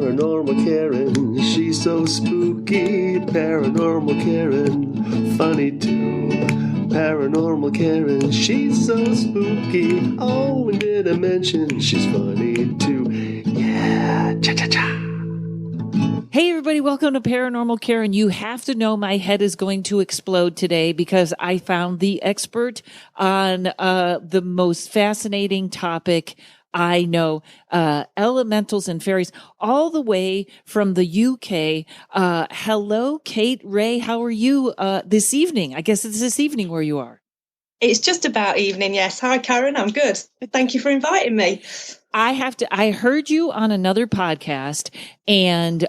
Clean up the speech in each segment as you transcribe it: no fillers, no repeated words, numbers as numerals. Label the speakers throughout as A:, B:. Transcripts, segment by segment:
A: Paranormal Karen, she's so spooky. Paranormal Karen, funny too. Paranormal Karen, she's so spooky. Oh, and did I mention she's funny too? Yeah, cha-cha-cha.
B: Hey everybody, welcome to Paranormal Karen. You have to know my head is going to explode today because I found the expert on the most fascinating topic I know, elementals and fairies, all the way from the UK. Hello, Kate Ray. How are you this evening? I guess it's this evening where you are.
C: It's just about evening, yes. Hi, Karen. I'm good. Thank you for inviting me.
B: I heard you on another podcast and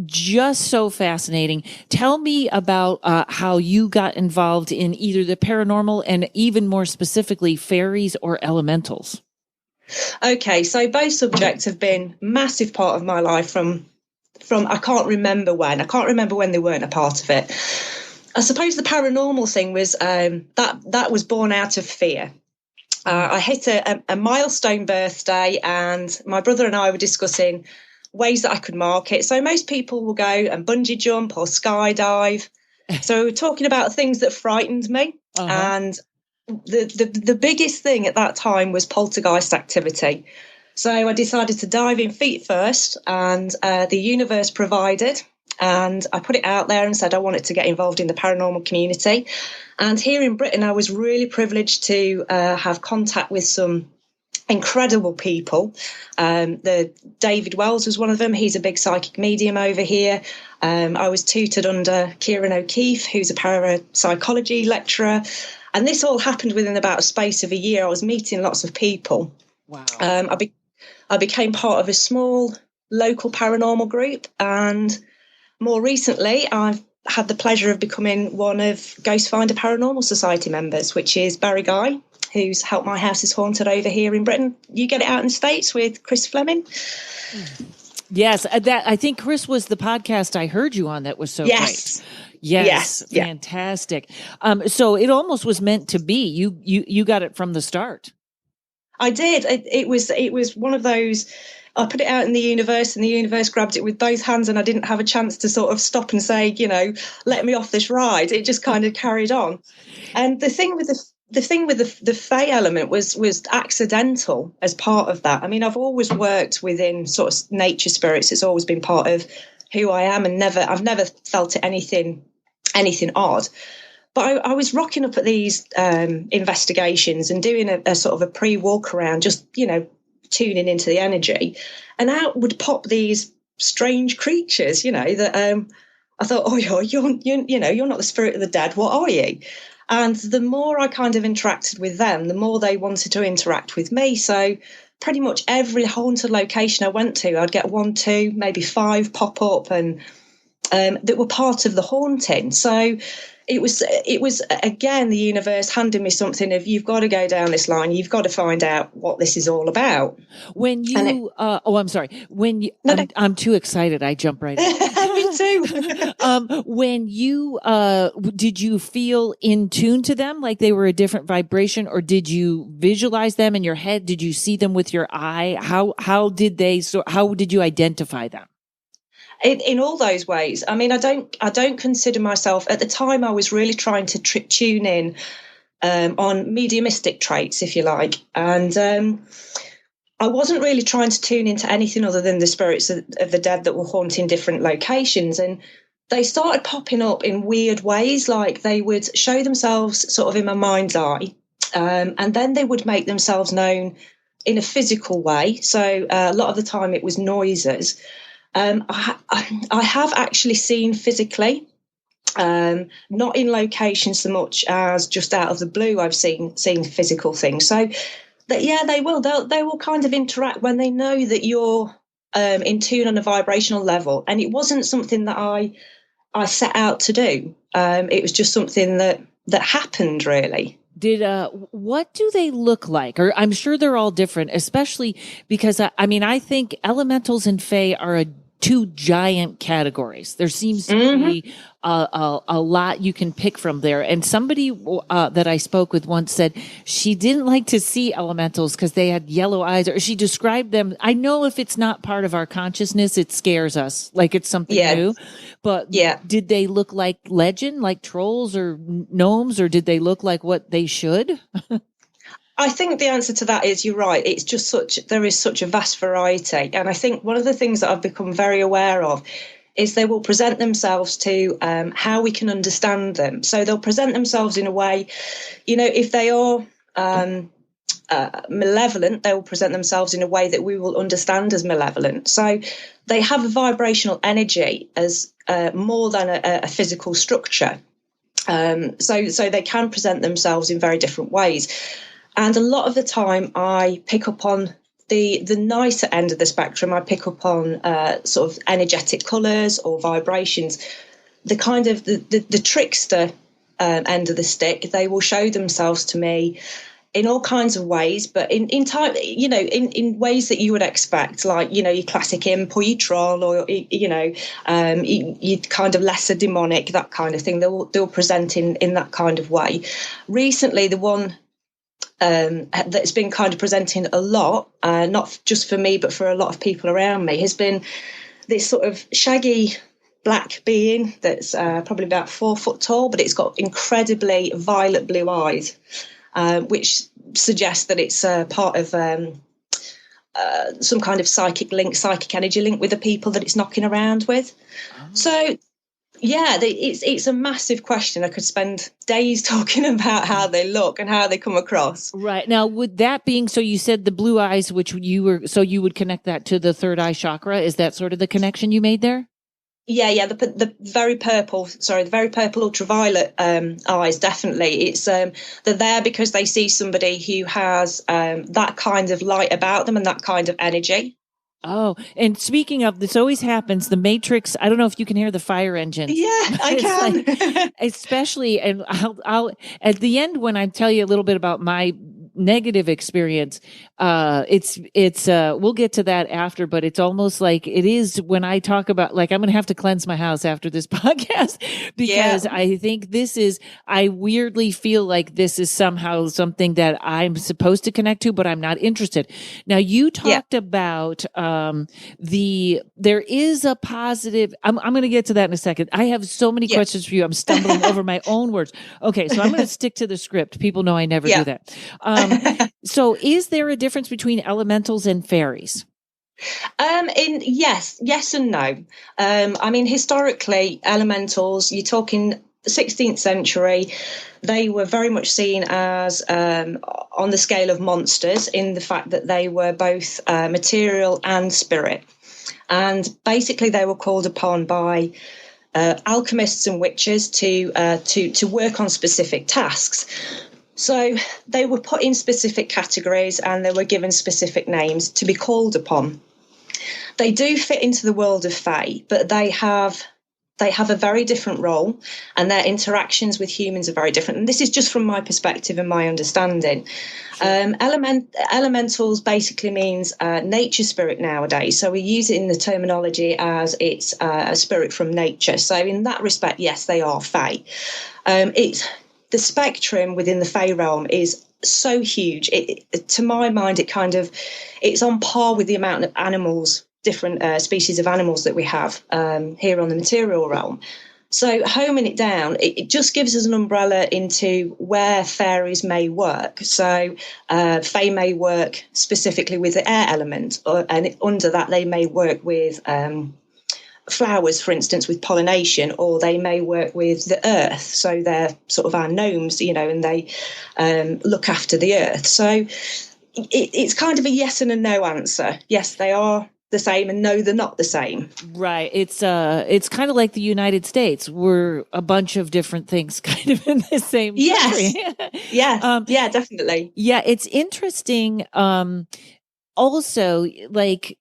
B: just so fascinating. Tell me about how you got involved in either the paranormal and even more specifically fairies or elementals.
C: Okay, so both subjects have been a massive part of my life from I can't remember when. I can't remember when they weren't a part of it. I suppose the paranormal thing was that was born out of fear. I hit a milestone birthday and my brother and I were discussing ways that I could mark it. So most people will go and bungee jump or skydive. So we were talking about things that frightened me. And the biggest thing at that time was poltergeist activity. So I decided to dive in feet first and the universe provided. And I put it out there and said I wanted to get involved in the paranormal community. And here in Britain, I was really privileged to have contact with some incredible people. The David Wells was one of them. He's a big psychic medium over here. I was tutored under Kieran O'Keefe, who's a parapsychology lecturer. And this all happened within about a space of a year. I was meeting lots of people.
B: Wow.
C: I became part of a small local paranormal group, and more recently, I've had the pleasure of becoming one of Ghost Finder Paranormal Society members, which is Barry Guy, who's helped My House is Haunted over here in Britain. You get it out in the States with Chris Fleming.
B: Yes, that I think Chris was the podcast I heard you on that was so great. Yes, fantastic. So it almost was meant to be. You got it from the start.
C: I did. It was one of those. I put it out in the universe and the universe grabbed it with both hands and I didn't have a chance to sort of stop and say, let me off this ride. It just kind of carried on. And the thing with the Fae element was accidental as part of that. I mean, I've always worked within sort of nature spirits. It's always been part of who I am and I've never felt it anything odd. But I was rocking up at these investigations and doing a sort of a pre-walk around, just, tuning into the energy, and out would pop these strange creatures, that I thought, oh, you're not the spirit of the dead. What are you? And the more I kind of interacted with them, the more they wanted to interact with me. So pretty much every haunted location I went to, I'd get 1, 2, maybe 5 pop up and that were part of the haunting. So it was again the universe handing me something of, you've got to go down this line, you've got to find out what this is all about.
B: When you I'm sorry, when you I'm too excited, I jump right in.
C: Me too.
B: When you did you feel in tune to them, like they were a different vibration, or did you visualize them in your head? Did you see them with your eye? How did you identify them?
C: In all those ways. I mean, I don't consider myself, at the time I was really trying to tune in on mediumistic traits, if you like. And I wasn't really trying to tune into anything other than the spirits of the dead that were haunting different locations. And they started popping up in weird ways, like they would show themselves sort of in my mind's eye. And then they would make themselves known in a physical way. So a lot of the time it was noises. I have actually seen physically, not in location so much as just out of the blue. I've seen physical things. So that, yeah, they will kind of interact when they know that you're in tune on a vibrational level. And it wasn't something that I set out to do. It was just something that happened, really.
B: What do they look like? Or I'm sure they're all different, especially because I think elementals and fae are a two giant categories. There seems to be a lot you can pick from there. And somebody that I spoke with once said she didn't like to see elementals because they had yellow eyes, or she described them. I know if it's not part of our consciousness, it scares us like it's something new. But did they look like legend, like trolls or gnomes, or did they look like what they should?
C: I think the answer to that is you're right. It's just there is such a vast variety. And I think one of the things that I've become very aware of is they will present themselves to how we can understand them. So they'll present themselves in a way, if they are malevolent, they will present themselves in a way that we will understand as malevolent. So they have a vibrational energy as more than a physical structure. So they can present themselves in very different ways. And a lot of the time I pick up on the nicer end of the spectrum. I pick up on sort of energetic colours or vibrations. The kind of the trickster end of the stick, they will show themselves to me in all kinds of ways, but in time, in ways that you would expect, like, your classic imp or your troll, or, you kind of lesser demonic, that kind of thing. They'll present in that kind of way. Recently, the one that's been kind of presenting a lot, not just for me, but for a lot of people around me, has been this sort of shaggy black being that's probably about 4 foot tall, but it's got incredibly violet blue eyes, which suggests that it's part of some kind of psychic energy link with the people that it's knocking around with. Oh. So, yeah, it's a massive question. I could spend days talking about how they look and how they come across.
B: Right. Now, with that being, so you said the blue eyes, which you would connect that to the third eye chakra. Is that sort of the connection you made there?
C: Yeah, the very purple ultraviolet eyes, definitely. It's they're there because they see somebody who has that kind of light about them and that kind of energy.
B: Oh, and speaking of, this always happens, the Matrix, I don't know if you can hear the fire engines.
C: Yeah, I can.
B: Like, especially, and I'll at the end, when I tell you a little bit about my negative experience, it's we'll get to that after, but it's almost like it is when I talk about, like, I'm going to have to cleanse my house after this podcast, because I think I weirdly feel like this is somehow something that I'm supposed to connect to, but I'm not interested. Now, you talked about, there is a positive, I'm going to get to that in a second. I have so many questions for you. I'm stumbling over my own words. Okay. So I'm going to stick to the script. People know I never do that. So is there a difference between elementals and fairies?
C: Yes and no. I mean, historically, elementals, you're talking the 16th century, they were very much seen as on the scale of monsters, in the fact that they were both material and spirit. And basically they were called upon by alchemists and witches to work on specific tasks. So they were put in specific categories and they were given specific names to be called upon. They do fit into the world of Fae, but they have a very different role, and their interactions with humans are very different. And this is just from my perspective and my understanding. Sure. Elementals basically means nature spirit nowadays. So we use it in the terminology as it's a spirit from nature. So in that respect, yes, they are Fae. The spectrum within the Fae realm is so huge. To my mind, it's on par with the amount of animals, different species of animals that we have here on the material realm. So homing it down, it just gives us an umbrella into where fairies may work. So Fae may work specifically with the air element, and under that they may work with flowers, for instance, with pollination, or they may work with the earth. So they're sort of our gnomes, and they look after the earth. So it's kind of a yes and a no answer. Yes, they are the same, and no, they're not the same.
B: Right. It's kind of like the United States. We're a bunch of different things kind of in the same country.
C: Yes. Yeah, definitely.
B: Yeah, it's interesting. Also, like,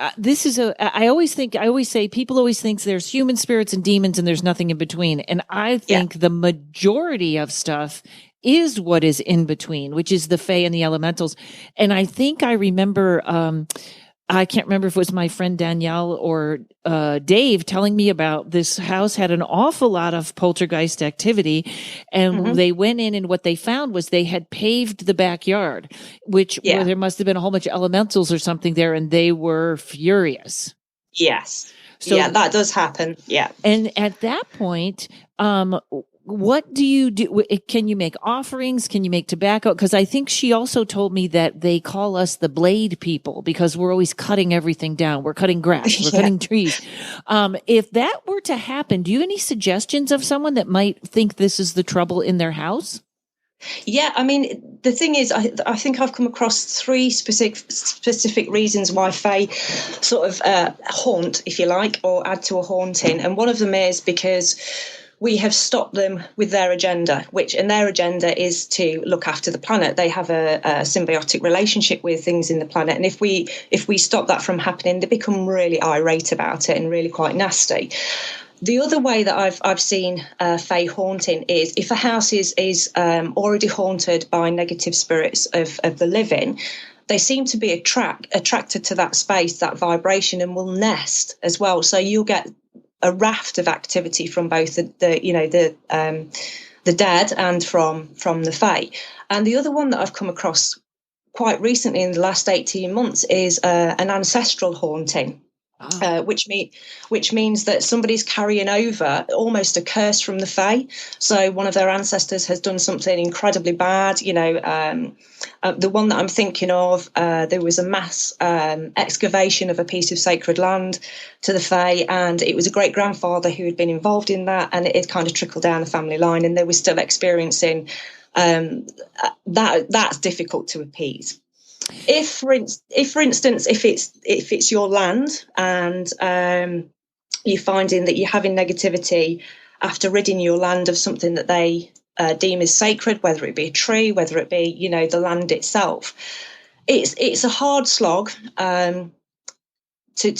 B: I always say people always think there's human spirits and demons and there's nothing in between. And I think the majority of stuff is what is in between, which is the Fae and the Elementals. And I think I remember, I can't remember if it was my friend Danielle or Dave telling me about this house had an awful lot of poltergeist activity. And they went in, and what they found was they had paved the backyard, which where there must have been a whole bunch of elementals or something there, and they were furious.
C: Yes.
B: So,
C: yeah, that does happen. Yeah.
B: And at that point, what do you do? Can you make offerings? Can you make tobacco? Because I think she also told me that they call us the blade people because we're always cutting everything down. We're cutting grass. We're cutting trees. If that were to happen, do you have any suggestions of someone that might think this is the trouble in their house?
C: Yeah, I mean, the thing is, I think I've come across three specific reasons why Fae sort of haunt, if you like, or add to a haunting. And one of them is because we have stopped them with their agenda, and their agenda is to look after the planet. They have a symbiotic relationship with things in the planet. And if we stop that from happening, they become really irate about it and really quite nasty. The other way that I've seen Fae haunting is if a house is already haunted by negative spirits of the living, they seem to be attracted to that space, that vibration, and will nest as well. So you'll get a raft of activity from both the dead and from the Fae. And the other one that I've come across quite recently in the last 18 months is an ancestral haunting. Which means that somebody's carrying over almost a curse from the Fae. So one of their ancestors has done something incredibly bad. The one that I'm thinking of, there was a mass excavation of a piece of sacred land to the Fae, and it was a great-grandfather who had been involved in that, and it had kind of trickled down the family line, and they were still experiencing that's difficult to appease. If, for instance, if it's your land and you're finding that you're having negativity after ridding your land of something that they deem as sacred, whether it be a tree, whether it be the land itself, it's a hard slog to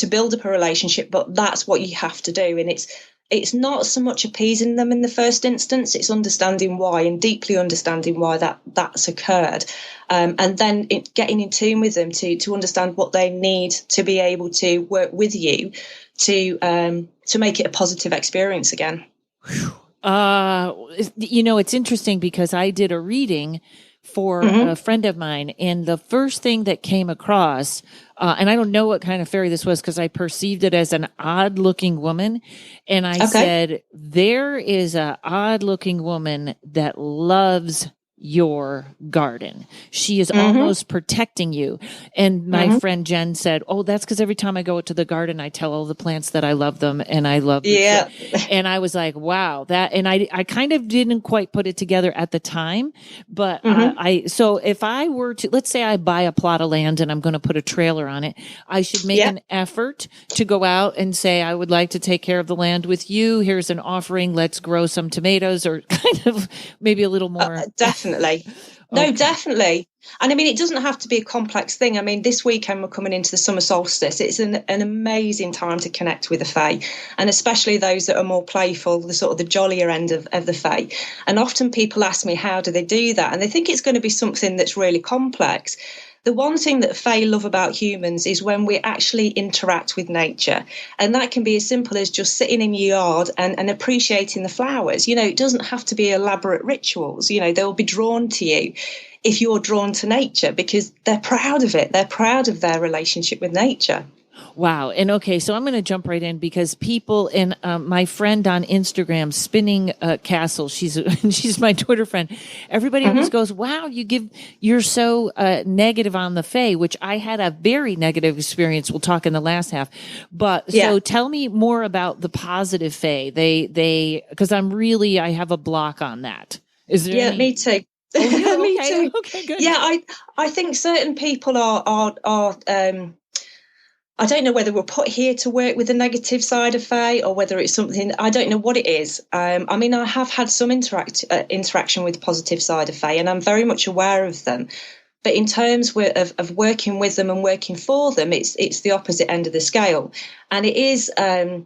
C: build up a relationship, but that's what you have to do, and it's not so much appeasing them in the first instance, it's understanding why and deeply understanding why that's occurred. And then getting in tune with them to understand what they need to be able to work with you to make it a positive experience again.
B: It's interesting because I did a reading for a friend of mine, and the first thing that came across, and I don't know what kind of fairy this was because I perceived it as an odd looking woman. And I said, there is an odd looking woman that loves your garden. She is almost protecting you. And my friend Jen said, oh, that's because every time I go to the garden, I tell all the plants that I love them and I love them. Yeah. And I was like, wow, and I kind of didn't quite put it together at the time, but so if I were to, let's say I buy a plot of land and I'm going to put a trailer on it, I should make an effort to go out and say, I would like to take care of the land with you. Here's an offering. Let's grow some tomatoes, or kind of maybe a little more.
C: Definitely. No, definitely. And I mean, it doesn't have to be a complex thing. I mean, this weekend we're coming into the summer solstice. It's an amazing time to connect with the Fae, and especially those that are more playful, the sort of the jollier end of the Fae. And often people ask me, how do they do that? And they think it's going to be something that's really complex. The one thing that Fae love about humans is when we actually interact with nature. And that can be as simple as just sitting in your yard and appreciating the flowers. It doesn't have to be elaborate rituals. They'll be drawn to you if you're drawn to nature because they're proud of it. They're proud of their relationship with nature.
B: Wow. And okay, so I'm going to jump right in because people, and my friend on Instagram, Spinning Castle, she's my Twitter friend. Everybody always goes, wow, you're so negative on the Fae, which I had a very negative experience. We'll talk in the last half. But so tell me more about the positive Fae. Because I have a block on that. Is there any?
C: Me too.
B: Oh,
C: me
B: okay.
C: too.
B: Okay, good.
C: Yeah, I think certain people are I don't know whether we're put here to work with the negative side of Fae or whether it's something, I don't know what it is. I mean, I have had some interaction with the positive side of Fae, and I'm very much aware of them. But in terms of working with them and working for them, it's the opposite end of the scale. And it is the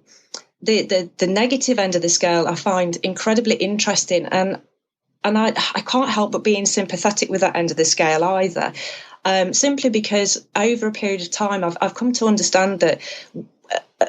C: negative end of the scale I find incredibly interesting. And I can't help but being sympathetic with that end of the scale either. simply because over a period of time, I've come to understand that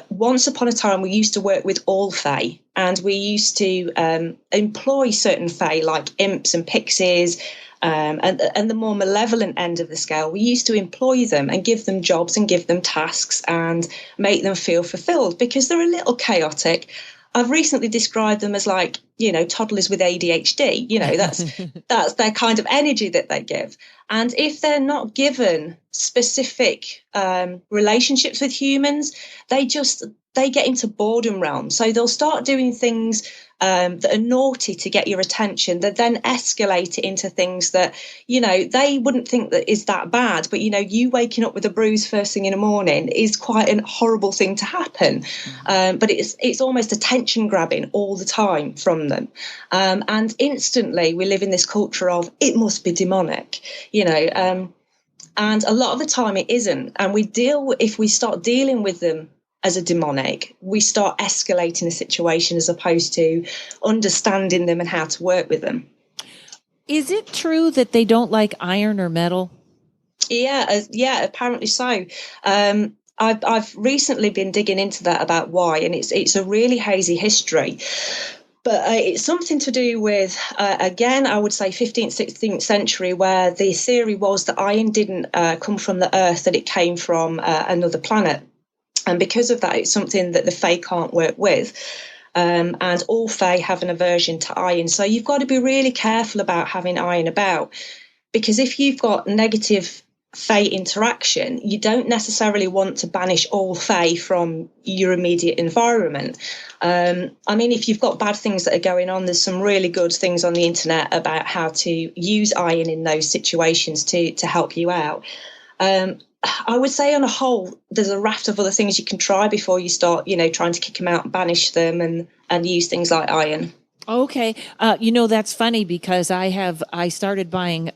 C: once upon a time, we used to work with all Fae, and we used to employ certain Fae like imps and pixies, and the more malevolent end of the scale. We used to employ them and give them jobs and give them tasks and make them feel fulfilled because they're a little chaotic. I've recently described them as like, toddlers with ADHD. That's their kind of energy that they give. And if they're not given specific relationships with humans, they get into boredom realm. So they'll start doing things that are naughty to get your attention, that then escalate it into things that, they wouldn't think that is that bad. But, you waking up with a bruise first thing in the morning is quite a horrible thing to happen. But it's almost attention grabbing all the time from them. And instantly we live in this culture of it must be demonic, and a lot of the time it isn't. And if we start dealing with them as a demonic, we start escalating the situation as opposed to understanding them and how to work with them.
B: Is it true that they don't like iron or metal?
C: Yeah, apparently so. I've recently been digging into that about why, and it's a really hazy history. But it's something to do with, again, I would say 15th, 16th century, where the theory was that iron didn't come from the earth, that it came from another planet. And because of that, it's something that the Fae can't work with. And all Fae have an aversion to iron. So you've got to be really careful about having iron about, because if you've got negative Fae interaction, you don't necessarily want to banish all Fae from your immediate environment. If you've got bad things that are going on, there's some really good things on the internet about how to use iron in those situations to help you out. I would say on a whole, there's a raft of other things you can try before you start, trying to kick them out and banish them and use things like iron.
B: Okay. That's funny because I started buying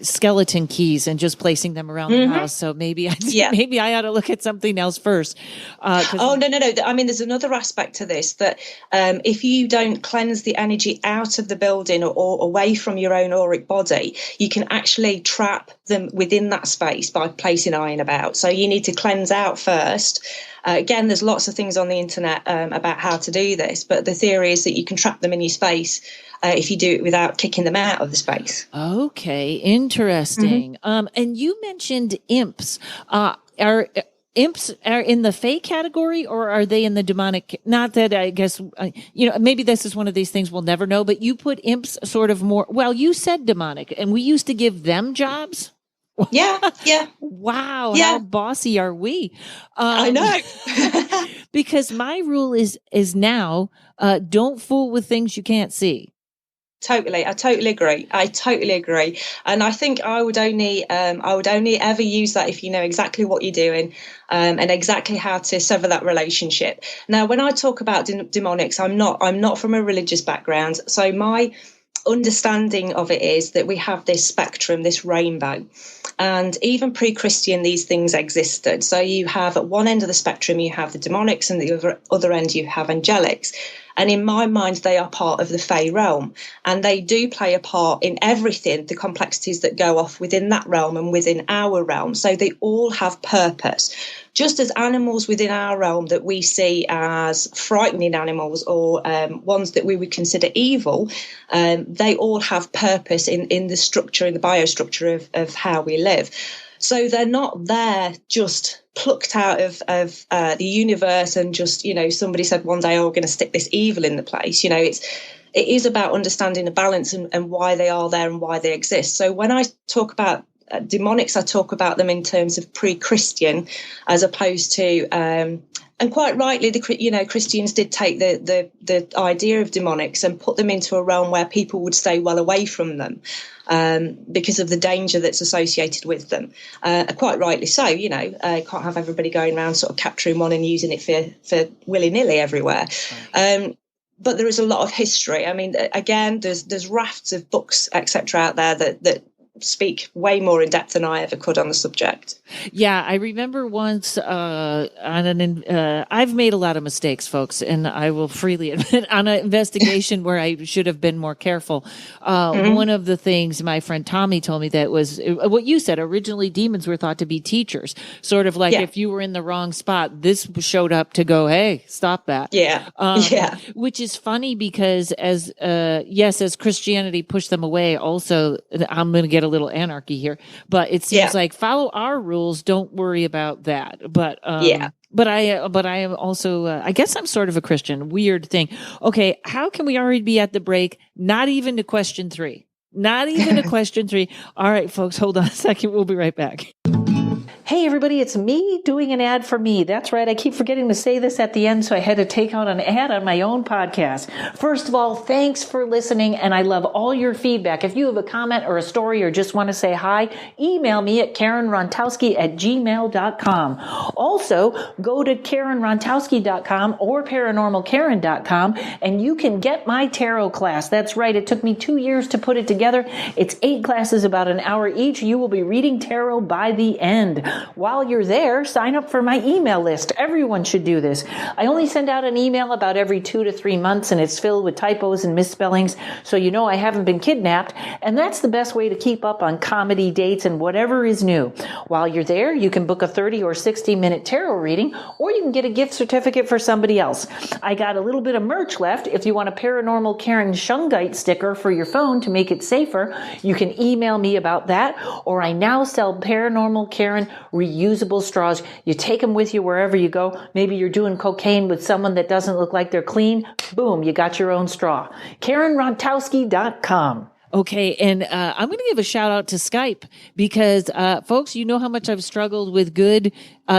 B: skeleton keys and just placing them around the house. So maybe I ought to look at something else first.
C: No. There's another aspect to this that if you don't cleanse the energy out of the building or away from your own auric body, you can actually trap them within that space by placing iron about. So you need to cleanse out first. Again, there's lots of things on the internet about how to do this, but the theory is that you can trap them in your space if you do it without kicking them out of the space.
B: Okay, interesting. And you mentioned imps. Are imps in the Fae category, or are they in the demonic? Not that I guess, maybe this is one of these things we'll never know, but you put imps sort of more, well, you said demonic, and we used to give them jobs.
C: Yeah.
B: Wow.
C: Yeah.
B: How bossy are we?
C: I know.
B: Because my rule is now, don't fool with things you can't see.
C: Totally. I totally agree. And I think I would only ever use that if you know exactly what you're doing, and exactly how to sever that relationship. Now, when I talk about demonics, I'm not from a religious background. So my understanding of it is that we have this spectrum, this rainbow, and even pre-Christian these things existed. So you have at one end of the spectrum you have the demonics, and the other end you have angelics. And in my mind, they are part of the Fae realm, and they do play a part in everything, the complexities that go off within that realm and within our realm. So they all have purpose. Just as animals within our realm that we see as frightening animals or ones that we would consider evil, they all have purpose in the structure, in the biostructure of how we live. So they're not there just plucked out of the universe and just, somebody said one day, oh, we're going to stick this evil in the place. It is about understanding the balance and why they are there and why they exist. So when I talk about demonics, I talk about them in terms of pre-Christian, as opposed to, and quite rightly, Christians did take the idea of demonics and put them into a realm where people would stay well away from them, because of the danger that's associated with them. Quite rightly so. Can't have everybody going around sort of capturing one and using it for willy-nilly everywhere. But there is a lot of history. I mean, again, there's rafts of books, etc., out there that speak way more in depth than I ever could on the subject.
B: Yeah, I remember once I've made a lot of mistakes, folks, and I will freely admit on an investigation where I should have been more careful. One of the things my friend Tommy told me that was what you said. Originally, demons were thought to be teachers, sort of like if you were in the wrong spot, this showed up to go, hey, stop that. Which is funny because as Christianity pushed them away, also, I'm going to get a little anarchy here, but it seems like follow our rules. Don't worry about that. But I am also, I guess I'm sort of a Christian. Weird thing. Okay. How can we already be at the break? Not even to question 3. Not even to question 3. All right, folks, hold on a second. We'll be right back. Hey, everybody, it's me doing an ad for me. That's right. I keep forgetting to say this at the end, so I had to take out an ad on my own podcast. First of all, thanks for listening, and I love all your feedback. If you have a comment or a story or just want to say hi, email me at karenrontowski@gmail.com. Also, go to karenrontowski.com or paranormalkaren.com, and you can get my tarot class. That's right. It took me 2 years to put it together. It's 8 classes, about an hour each. You will be reading tarot by the end. While you're there, sign up for my email list. Everyone should do this. I only send out an email about every 2 to 3 months, and it's filled with typos and misspellings, so you know I haven't been kidnapped, and that's the best way to keep up on comedy dates and whatever is new. While you're there, you can book a 30 or 60-minute tarot reading, or you can get a gift certificate for somebody else. I got a little bit of merch left. If you want a Paranormal Karen Shungite sticker for your phone to make it safer, you can email me about that, or I now sell Paranormal Karen reusable straws. You take them with you wherever you go. Maybe you're doing cocaine with someone that doesn't look like they're clean. Boom, you got your own straw. karenrontowski.com. Okay, and I'm going to give a shout out to Skype because, folks, you know how much I've struggled with good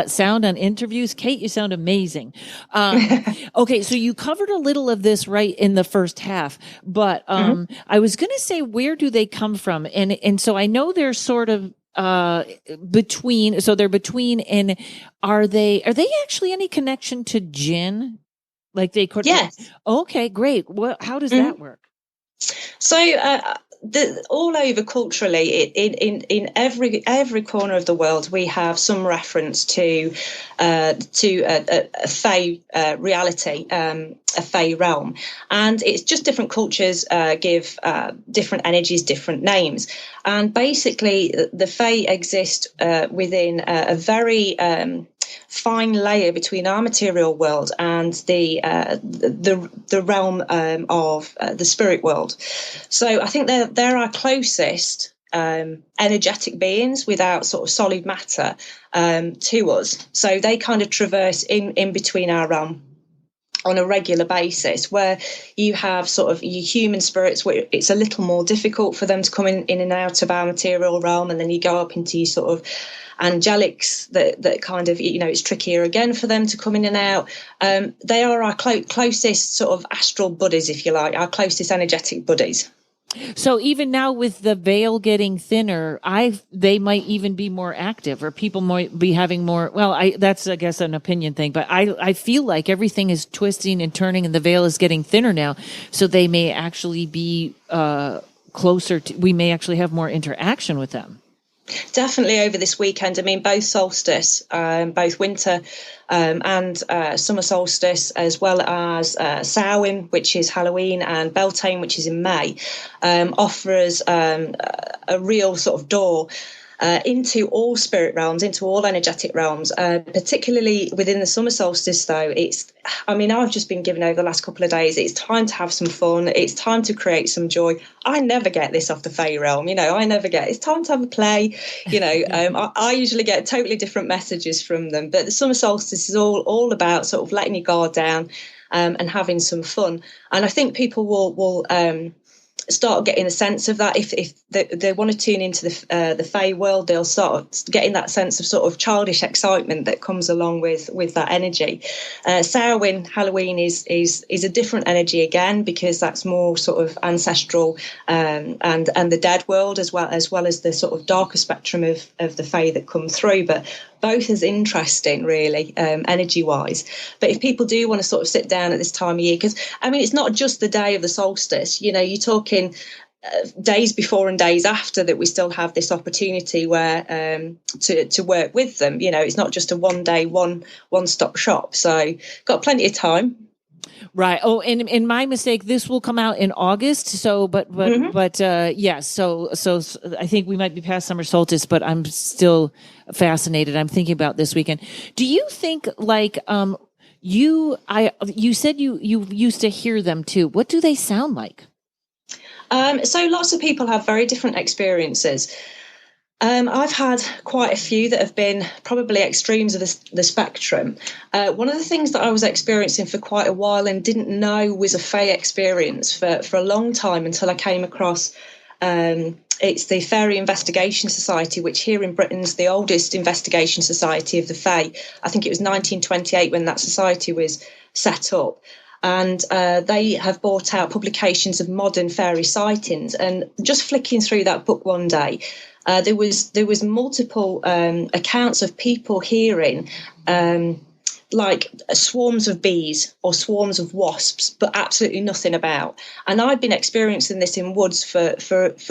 B: sound on interviews. Kate, you sound amazing. Okay, so you covered a little of this right in the first half, but I was going to say, where do they come from? And so I know they're sort of between, and are they actually any connection to jinn? Like they could?
C: Yes.
B: Okay, great. Well, how does that work?
C: So all over culturally, in every corner of the world, we have some reference to a Fae reality, a Fae realm, and it's just different cultures give different energies different names, and basically the Fae exist within a very fine layer between our material world and the realm of the spirit world. So I think they're our closest energetic beings without sort of solid matter to us. So they kind of traverse in between our realm on a regular basis, where you have sort of your human spirits where it's a little more difficult for them to come in and out of our material realm, and then you go up into your sort of angelics that kind of, you know, it's trickier again for them to come in and out. They are our closest sort of astral buddies, if you like, our closest energetic buddies.
B: So even now with the veil getting thinner, they might even be more active, or people might be having more. Well, that's, I guess, an opinion thing, but I feel like everything is twisting and turning and the veil is getting thinner now. So they may actually be closer to, we may actually have more interaction with them.
C: Definitely over this weekend. I mean, both solstice, both winter and summer solstice, as well as Samhain, which is Halloween, and Beltane, which is in May, offer us a real sort of door into all spirit realms, into all energetic realms, particularly within the summer solstice, though. I've just been given over the last couple of days, it's time to have some fun. It's time to create some joy. I never get this off the Fae realm, it's time to have a play, I usually get totally different messages from them. But the summer solstice is all about sort of letting your guard down and having some fun. And I think people will start getting a sense of that. If they want to tune into the Fae world, they'll start getting that sense of sort of childish excitement that comes along with that energy. Samhain, Halloween is a different energy again, because that's more sort of ancestral and the dead world, as well as the sort of darker spectrum of the Fae that come through. But both as interesting, really, energy-wise. But if people do want to sort of sit down at this time of year, because, it's not just the day of the solstice, you're talking days before and days after that we still have this opportunity where to work with them. It's not just a one-stop shop. So got plenty of time.
B: Right. Oh, and my mistake, this will come out in August. So, yes. So I think we might be past summer solstice, but I'm still fascinated. I'm thinking about this weekend. Do you think you said you used to hear them too. What do they sound like?
C: So lots of people have very different experiences. I've had quite a few that have been probably extremes of the spectrum. One of the things that I was experiencing for quite a while and didn't know was a Fae experience for a long time until I came across it's the Fairy Investigation Society, which here in Britain is the oldest investigation society of the Fae. I think it was 1928 when that society was set up. And they have brought out publications of modern fairy sightings. And just flicking through that book one day, there was multiple accounts of people hearing like swarms of bees or swarms of wasps, but absolutely nothing about. And I'd been experiencing this in woods for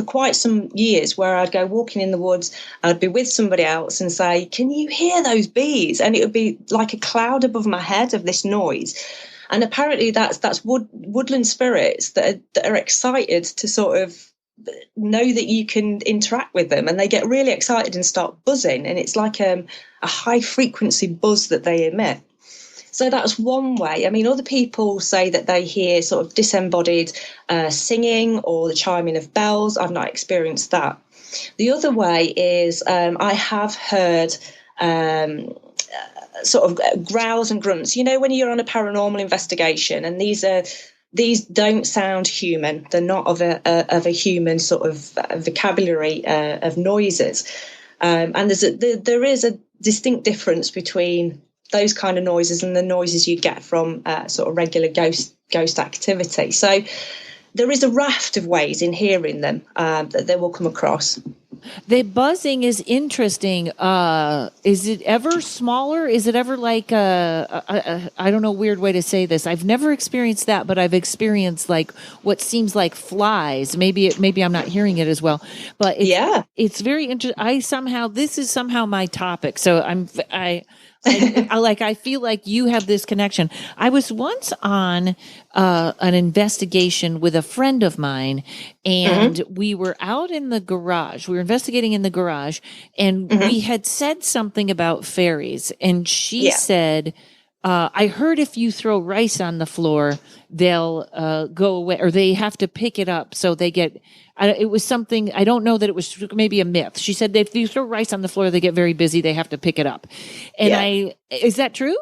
C: quite some years, where I'd go walking in the woods, I'd be with somebody else and say, "Can you hear those bees?" And it would be like a cloud above my head of this noise. And apparently that's woodland spirits that are excited to sort of know that you can interact with them, and they get really excited and start buzzing, and it's like a high frequency buzz that they emit. So that's one way. I mean, other people say that they hear sort of disembodied singing or the chiming of bells. I've not experienced that. The other way is I have heard sort of growls and grunts. When you're on a paranormal investigation, and these don't sound human. They're not of a human sort of vocabulary of noises. And there is a distinct difference between those kind of noises and the noises you get from sort of regular ghost activity. So there is a raft of ways in hearing them that they will come across.
B: The buzzing is interesting. Is it ever smaller? Is it ever like I don't know, weird way to say this. I've never experienced that, but I've experienced like what seems like flies. Maybe I'm not hearing it as well, but it's very interesting. This is somehow my topic. So I feel like you have this connection. I was once on an investigation with a friend of mine, and we were out in the garage. We were investigating in the garage, and we had said something about fairies, and she said, I heard if you throw rice on the floor, they'll go away, or they have to pick it up. So they get, it was something, I don't know that it was maybe a myth. She said that if you throw rice on the floor, they get very busy. They have to pick it up. And is that true?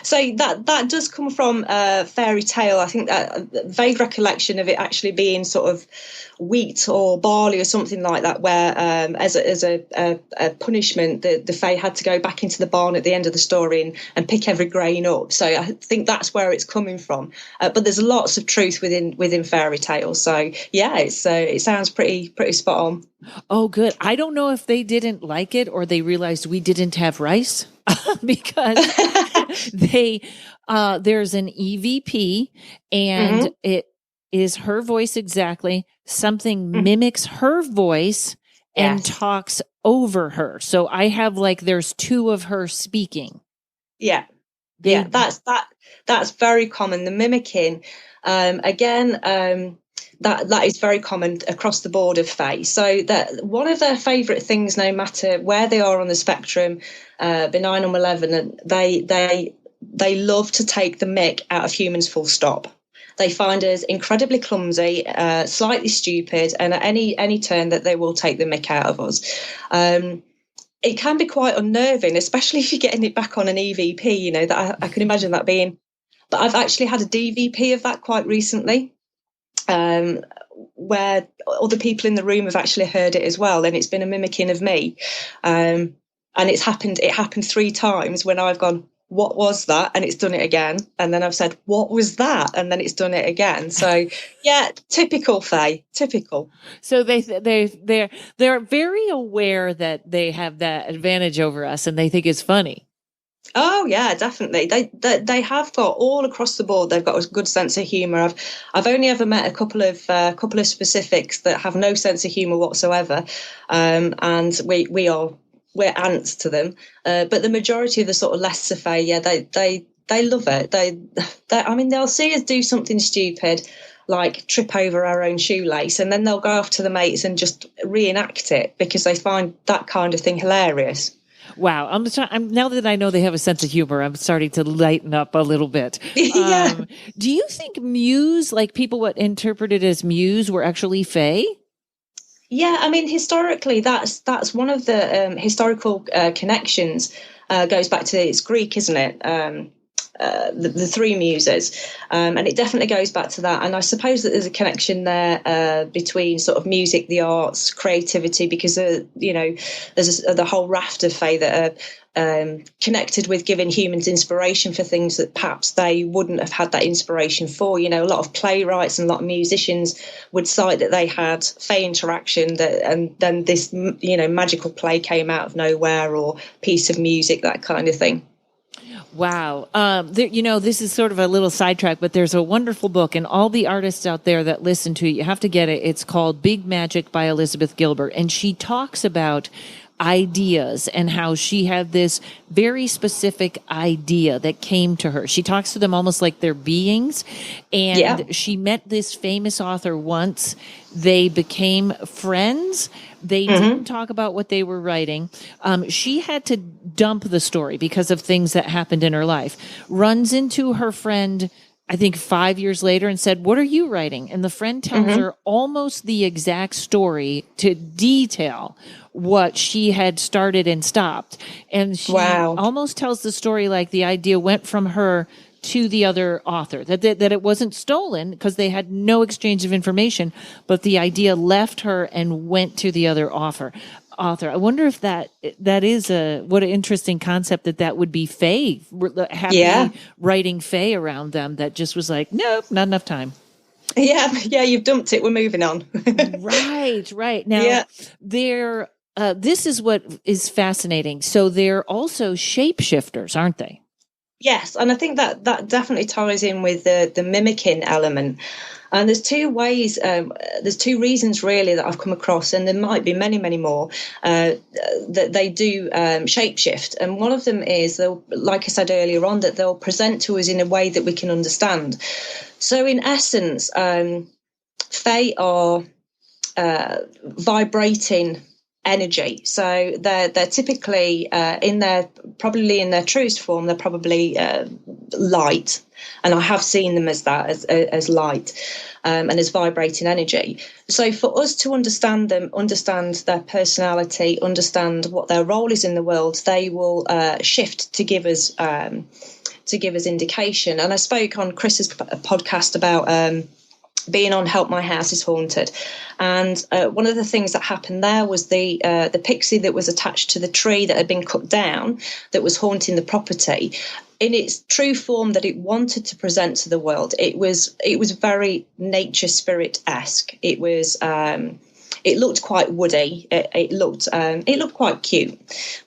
C: So that does come from a fairy tale. I think that vague recollection of it actually being sort of wheat or barley or something like that, where as a punishment, the Fae had to go back into the barn at the end of the story and pick every grain up. So I think that's where it's coming from. But there's lots of truth within fairy tales. So it sounds pretty spot on.
B: Oh, good. I don't know if they didn't like it or they realized we didn't have rice. Because there's an EVP, and it is her voice exactly. Something mimics her voice and talks over her. So I have there's two of her speaking. That's very common. The mimicking, that is very common across the board of Fae. So that one of their favourite things, no matter where they are on the spectrum, benign or malevolent, they love to take the mick out of humans, full stop. They find us incredibly clumsy, slightly stupid, and at any turn that they will take the mick out of us. It can be quite unnerving, especially if you're getting it back on an EVP, that I can imagine that being. But I've actually had a DVP of that quite recently. Where other people in the room have actually heard it as well, and it's been a mimicking of me, and it happened 3 times when I've gone, "What was that?" and it's done it again, and then I've said, "What was that?" and then it's done it again. So typical Fae, typical. So they're very aware that they have that advantage over us, and they think it's funny.
C: Oh yeah, definitely. They have got all across the board. They've got a good sense of humour. I've only ever met a couple of specifics that have no sense of humour whatsoever, and we're ants to them. But the majority of the sort of lesser Fae, yeah, they love it. I mean, they'll see us do something stupid, like trip over our own shoelace, and then they'll go off to the mates and just reenact it because they find that kind of thing hilarious.
B: Wow. I'm now that I know they have a sense of humor, I'm starting to lighten up a little bit.
C: Yeah.
B: Do you think Muse, like people what interpreted as Muse, were actually Fae?
C: Yeah, I mean, historically, that's one of the historical connections. Goes back to it's Greek, isn't it? The three muses, and it definitely goes back to that. And I suppose that there's a connection there between sort of music, the arts, creativity, because there's the whole raft of Fae that are connected with giving humans inspiration for things that perhaps they wouldn't have had that inspiration for. You know, a lot of playwrights and a lot of musicians would cite that they had Fae interaction, and then this magical play came out of nowhere, or piece of music, that kind of thing.
B: Wow. This is sort of a little sidetrack, but there's a wonderful book, and all the artists out there that listen to it, you have to get it. It's called Big Magic by Elizabeth Gilbert. And she talks about ideas and how she had this very specific idea that came to her. She talks to them almost like they're beings. And she met this famous author once. They became friends. They didn't talk about what they were writing. She had to dump the story because of things that happened in her life. Runs into her friend, I think 5 years later, and said, "What are you writing?" And the friend tells her almost the exact story to detail what she had started and stopped. And she almost tells the story like the idea went from her to the other author, that it wasn't stolen because they had no exchange of information, but the idea left her and went to the other author. I wonder if that is what an interesting concept that would be Fae, happy writing Fae around them that just was like, nope, not enough time.
C: Yeah, you've dumped it. We're moving on.
B: Right. Now, this is what is fascinating. So they're also shapeshifters, aren't they?
C: Yes, and I think that definitely ties in with the mimicking element. And there's two ways, there's two reasons really that I've come across, and there might be many, many more, that they do shapeshift. And one of them is, like I said earlier on, that they'll present to us in a way that we can understand. So in essence, Fae are vibrating energy. So they're typically in their truest form. They're probably light, and I have seen them as that, as light, and as vibrating energy. So for us to understand them, understand their personality, understand what their role is in the world, they will shift to give us indication. And I spoke on Chris's podcast about being on Help My House is Haunted, and one of the things that happened there was the pixie that was attached to the tree that had been cut down, that was haunting the property. In its true form that it wanted to present to the world, it was very nature spirit-esque. It was it looked quite woody. It looked quite cute,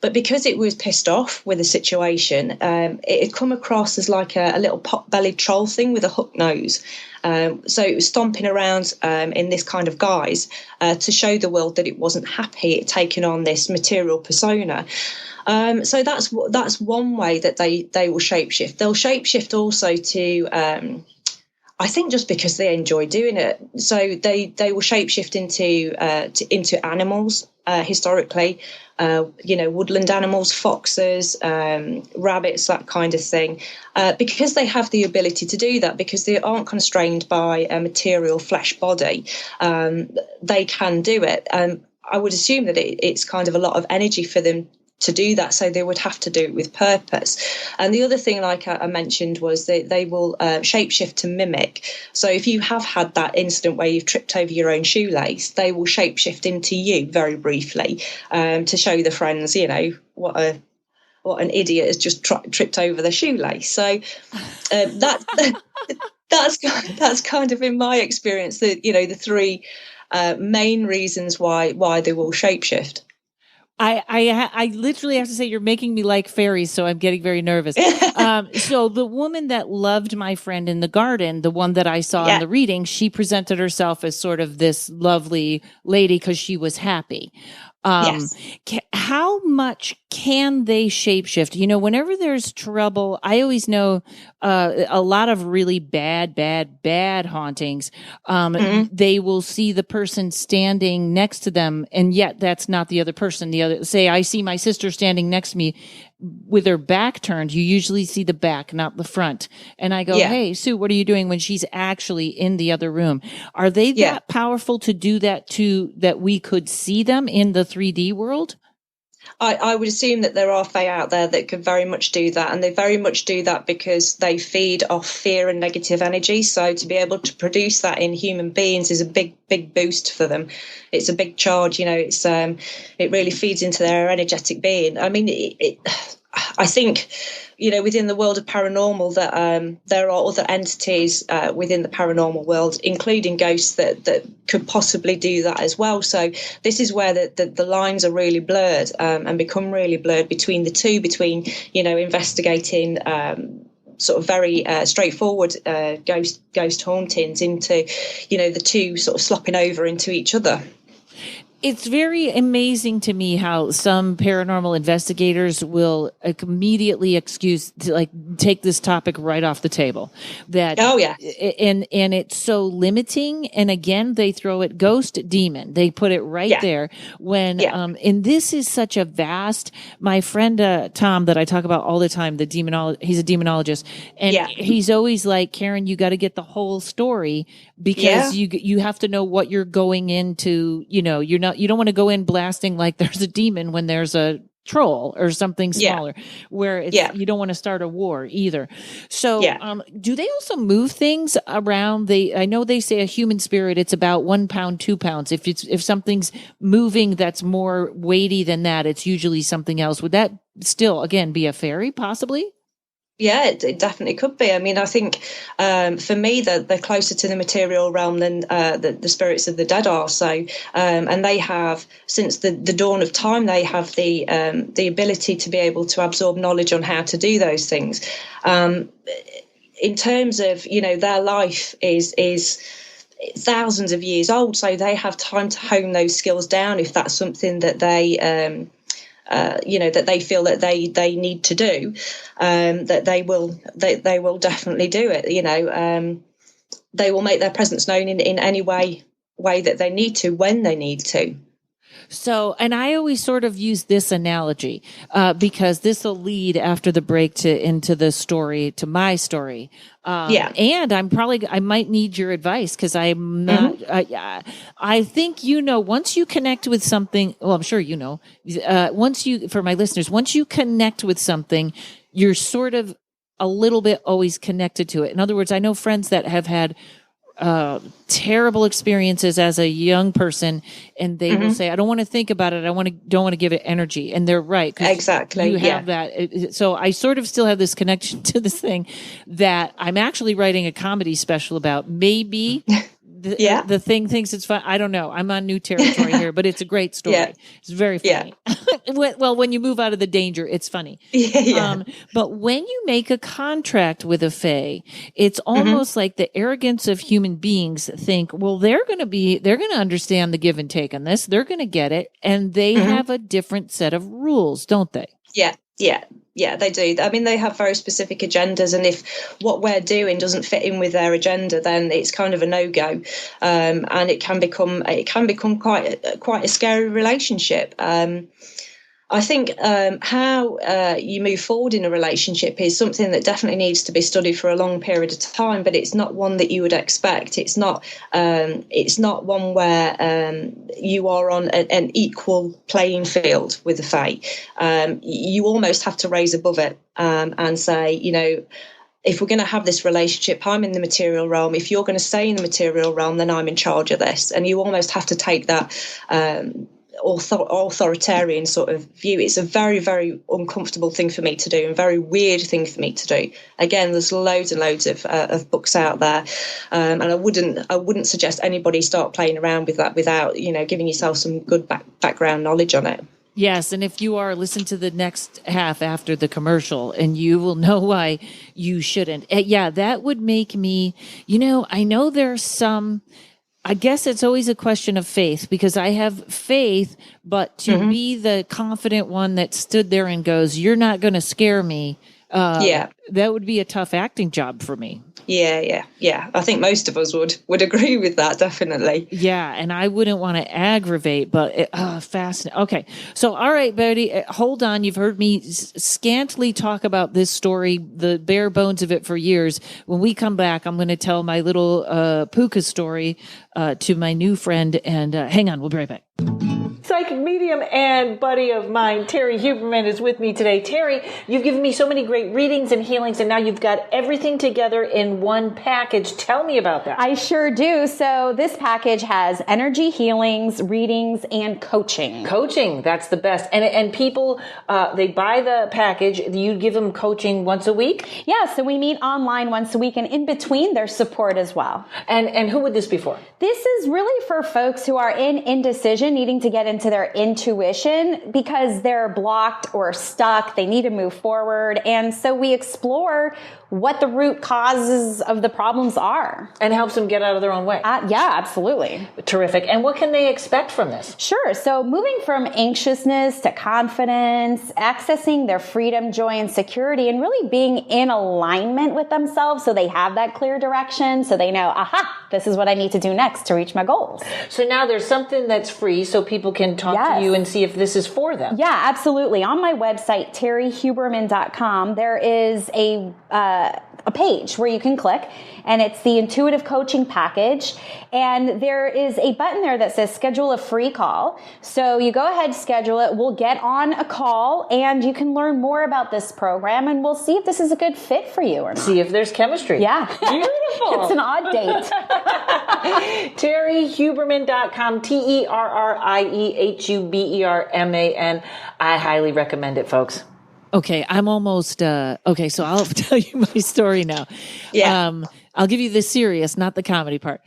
C: but because it was pissed off with the situation, it had come across as like a little pot-bellied troll thing with a hook nose. So it was stomping around in this kind of guise to show the world that it wasn't happy. It had taken on this material persona. So that's one way that they will shapeshift. They'll shapeshift also to I think just because they enjoy doing it. So they will shapeshift into animals historically. Woodland animals, foxes, rabbits, that kind of thing, because they have the ability to do that, because they aren't constrained by a material flesh body. They can do it. I would assume that it's kind of a lot of energy for them to do that, so they would have to do it with purpose. And the other thing, like I mentioned, was that they will shapeshift to mimic. So if you have had that incident where you've tripped over your own shoelace, they will shapeshift into you very briefly, to show the friends, what an idiot has just tripped over the shoelace. So that's kind of, in my experience, the three main reasons why they will shapeshift.
B: I literally have to say you're making me like fairies, so I'm getting very nervous. So the woman that loved my friend in the garden, the one that I saw in the reading, she presented herself as sort of this lovely lady because she was happy.
C: Yes.
B: How much can they shapeshift? You know, whenever there's trouble, I always know a lot of really bad hauntings. They will see the person standing next to them, and yet that's not the other person. Say, I see my sister standing next to me with her back turned. You usually see the back, not the front. And I go, hey, Sue, what are you doing when she's actually in the other room? Are they that powerful to do that that we could see them in the 3D world?
C: I would assume that there are Fae out there that could very much do that, and they very much do that because they feed off fear and negative energy. So to be able to produce that in human beings is a big boost for them. It's a big charge, you know. It's it really feeds into their energetic being. I mean, I think, you know, within the world of paranormal that there are other entities within the paranormal world, including ghosts, that could possibly do that as well. So this is where the lines are really blurred and become really blurred between the two, between, you know, investigating sort of very straightforward ghost hauntings into, you know, the two sort of slopping over into each other.
B: It's very amazing to me how some paranormal investigators will immediately take this topic right off the table. And it's so limiting. And again, they throw it ghost, demon. They put it right there when, and this is such a vast, my friend, Tom, that I talk about all the time, he's a demonologist, and he's always like, Karen, you got to get the whole story because you have to know what you're going into. You know, you don't want to go in blasting like there's a demon when there's a troll or something smaller, where you don't want to start a war either. So, do they also move things around? I know they say a human spirit, it's about 1 pound, 2 pounds. If something's moving that's more weighty than that, it's usually something else. Would that still, again, be a fairy possibly?
C: Yeah, it definitely could be. I mean, I think for me, they're closer to the material realm than the spirits of the dead are. So, and they have, since the dawn of time, they have the ability to be able to absorb knowledge on how to do those things. In terms of, you know, their life is thousands of years old, so they have time to hone those skills down if that's something that they you know, that they feel that they need to do, that they will definitely do it. You know, they will make their presence known in any way that they need to, when they need to.
B: So, and I always sort of use this analogy because this will lead after the break into the story, to my story. And I might need your advice because I'm not, I think, you know, once you connect with something, well, I'm sure you know, for my listeners, once you connect with something, you're sort of a little bit always connected to it. In other words, I know friends that have had terrible experiences as a young person, and they will say, I don't want to think about it. Don't want to give it energy. And they're right.
C: Exactly.
B: You have that. So I sort of still have this connection to this thing that I'm actually writing a comedy special about. Maybe the thing thinks it's fun. I don't know. I'm on new territory here, but it's a great story. It's very funny. Well, when you move out of the danger, it's funny. But when you make a contract with a fae, it's almost like the arrogance of human beings think, well, they're going to understand the give and take on this. They're going to get it. And they have a different set of rules, don't they?
C: Yeah, they do. I mean, they have very specific agendas, and if what we're doing doesn't fit in with their agenda, then it's kind of a no-go, and it can become quite a scary relationship. I think how you move forward in a relationship is something that definitely needs to be studied for a long period of time, but it's not one that you would expect. It's not one where you are on an equal playing field with the Fae. You almost have to raise above it and say, you know, if we're going to have this relationship, I'm in the material realm. If you're going to stay in the material realm, then I'm in charge of this. And you almost have to take that authoritarian sort of view. It's a very, very uncomfortable thing for me to do, and very weird thing for me to do. Again, there's loads and loads of books out there, and I wouldn't suggest anybody start playing around with that without, you know, giving yourself some good background knowledge on it.
B: Yes, and if you are, listen to the next half after the commercial, and you will know why you shouldn't. Yeah, that would make me, I know there's some, I guess it's always a question of faith, because I have faith, but to be the confident one that stood there and goes, "You're not going to scare me," that would be a tough acting job for me.
C: Yeah. I think most of us would agree with that, definitely.
B: Yeah, and I wouldn't want to aggravate, but fascinating. Okay, so all right, Betty, hold on. You've heard me scantily talk about this story, the bare bones of it, for years. When we come back, I'm going to tell my little puka story to my new friend. And hang on, we'll be right back. Psychic medium and buddy of mine, Terry Huberman, is with me today. Terry, you've given me so many great readings and healings, and now you've got everything together in one package. Tell me about that.
D: I sure do. So this package has energy healings, readings, and coaching.
B: Coaching, that's the best. And people, they buy the package. You give them coaching once a week?
D: Yeah, so we meet online once a week, and in between, there's support as well.
B: And who would this be for?
D: This is really for folks who are in indecision, needing to get into their intuition because they're blocked or stuck. They need to move forward. And so we explore what the root causes of the problems are.
B: And helps them get out of their own way.
D: Yeah, absolutely.
B: Terrific. And what can they expect from this?
D: Sure. So moving from anxiousness to confidence, accessing their freedom, joy, and security, and really being in alignment with themselves so they have that clear direction, so they know, aha, this is what I need to do next to reach my goals.
B: So now there's something that's free so people can talk to you and see if this is for them.
D: Yeah, absolutely. On my website, terryhuberman.com, there is a page where you can click, and it's the intuitive coaching package. And there is a button there that says schedule a free call. So you go ahead, schedule it. We'll get on a call and you can learn more about this program, and we'll see if this is a good fit for you or not.
B: See if there's chemistry.
D: Yeah.
B: Beautiful.
D: It's an odd date.
B: terryhuberman.com, TerrieHuberman. I highly recommend it, folks. Okay, I'm almost, okay, so I'll tell you my story now.
C: Yeah.
B: I'll give you the serious, not the comedy part.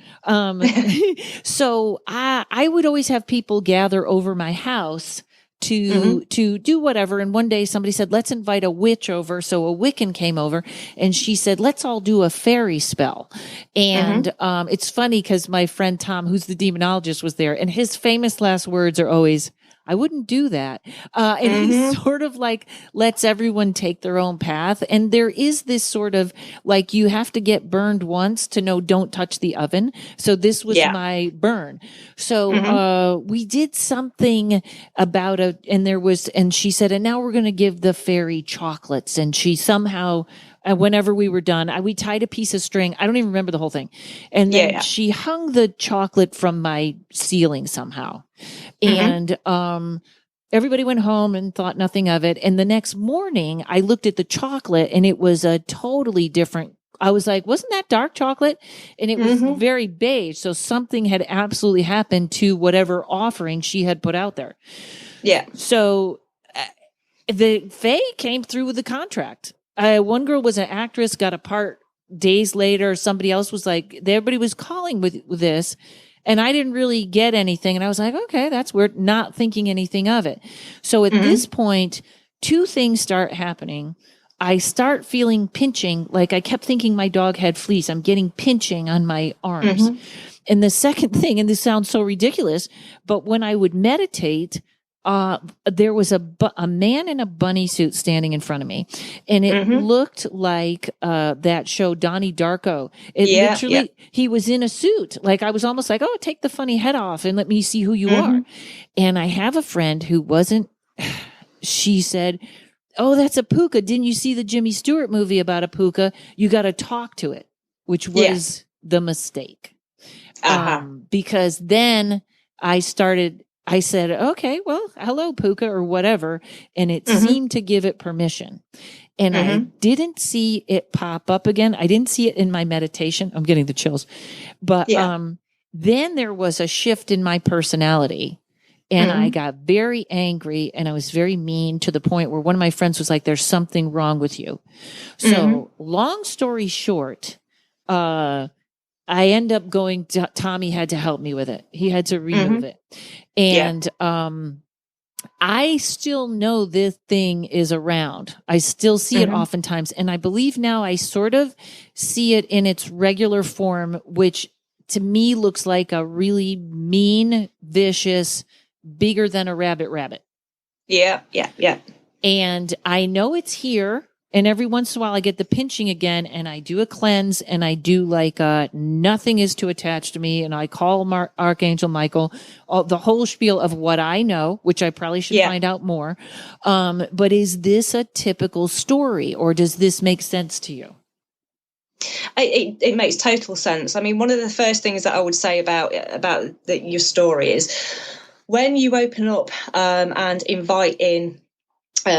B: So I would always have people gather over my house to do whatever. And one day somebody said, let's invite a witch over. So a Wiccan came over and she said, let's all do a fairy spell. And it's funny because my friend Tom, who's the demonologist, was there, and his famous last words are always, I wouldn't do that. And he sort of like lets everyone take their own path. And there is this sort of like, you have to get burned once to know don't touch the oven. So this was my burn. So we did something about and she said, and now we're going to give the fairy chocolates. And she somehow, whenever we were done, we tied a piece of string. I don't even remember the whole thing. And then she hung the chocolate from my ceiling somehow. And everybody went home and thought nothing of it. And the next morning, I looked at the chocolate and it was a totally different. I was like, wasn't that dark chocolate? And it was very beige. So something had absolutely happened to whatever offering she had put out there. Yeah. So the Fae came through with the contract. One girl was an actress, got a part days later. Somebody else was like, everybody was calling with this. And I didn't really get anything. And I was like, okay, that's weird, not thinking anything of it. So at this point, two things start happening. I start feeling pinching, like I kept thinking my dog had fleas. I'm getting pinching on my arms. And the second thing, and this sounds so ridiculous, but when I would meditate, there was a man in a bunny suit standing in front of me, and it looked like that show Donnie Darko. He was in a suit. Like I was almost like, oh, take the funny head off and let me see who you are. And I have a friend who wasn't. She said, "Oh, that's a puka. Didn't you see the Jimmy Stewart movie about a puka? You got to talk to it," which was the mistake. Because then I said, okay, well, hello, puka, or whatever. And it seemed to give it permission. And I didn't see it pop up again. I didn't see it in my meditation. I'm getting the chills. But then there was a shift in my personality. And I got very angry and I was very mean to the point where one of my friends was like, there's something wrong with you. So long story short, I end up Tommy had to help me with it. He had to remove it. And I still know this thing is around. I still see it oftentimes. And I believe now I sort of see it in its regular form, which to me looks like a really mean, vicious, bigger than a rabbit.
C: Yeah.
B: And I know it's here. And every once in a while I get the pinching again and I do a cleanse and I do like nothing is to attach to me. And I call Archangel Michael, the whole spiel of what I know, which I probably should find out more. But is this a typical story or does this make sense to you?
C: It makes total sense. I mean, one of the first things that I would say about your story is when you open up and invite in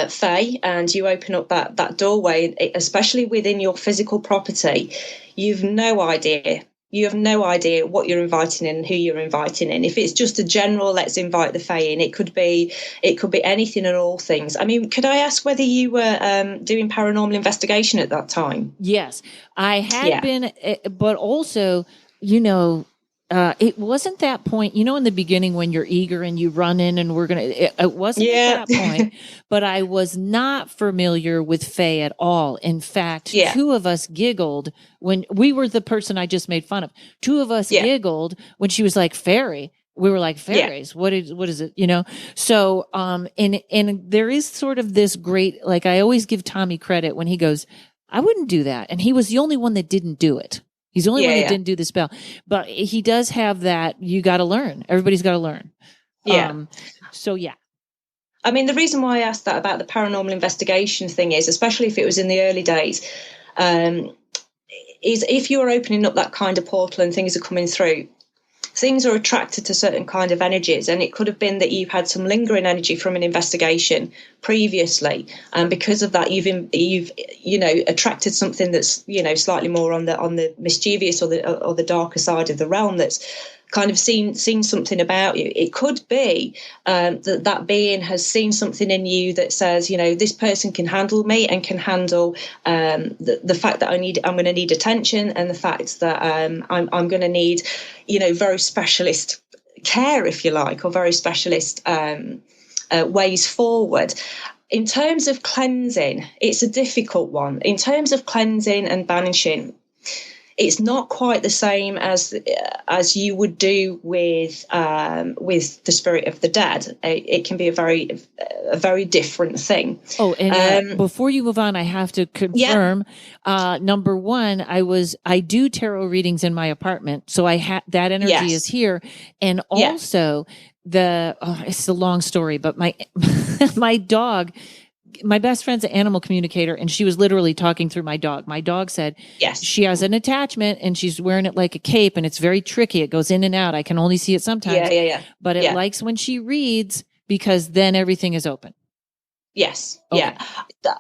C: Fae, and you open up that doorway, especially within your physical property, you've no idea. You have no idea what you're inviting in and who you're inviting in. If it's just a general, let's invite the Fae in, it could be anything and all things. I mean, could I ask whether you were doing paranormal investigation at that time?
B: Yes, I had been, but also, it wasn't that point, in the beginning when you're eager and you run in and it wasn't at that point, but I was not familiar with Fae at all. In fact, two of us giggled when we were the person I just made fun of. Two of us giggled when she was like fairy. We were like fairies. What is it? So, and there is sort of this great, like I always give Tommy credit when he goes, I wouldn't do that. And he was the only one that didn't do it. He's the only one that didn't do the spell, but he does have that. You got to learn. Everybody's got to learn. So yeah.
C: I mean, the reason why I asked that about the paranormal investigation thing is, especially if it was in the early days, is if you're opening up that kind of portal and things are coming through, things are attracted to certain kind of energies, and it could have been that you've had some lingering energy from an investigation previously, and because of that, you've attracted something that's slightly more on the mischievous or the darker side of the realm that's kind of seen something about you. It could be that being has seen something in you that says, this person can handle me and can handle the fact that I'm going to need attention, and the fact that I'm going to need, very specialist care, if you like, or very specialist ways forward. In terms of cleansing, it's a difficult one. In terms of cleansing and banishing, it's not quite the same as you would do with the spirit of the dead. It can be a very different thing.
B: Oh, and before you move on, I have to confirm. Number one, I do tarot readings in my apartment, so that energy is here, and also it's a long story, but my my dog. My best friend's an animal communicator, and she was literally talking through my dog. My dog said she has an attachment and she's wearing it like a cape, and it's very tricky. It goes in and out. I can only see it sometimes. But it likes when she reads because then everything is open.
C: Yes. Okay. Yeah.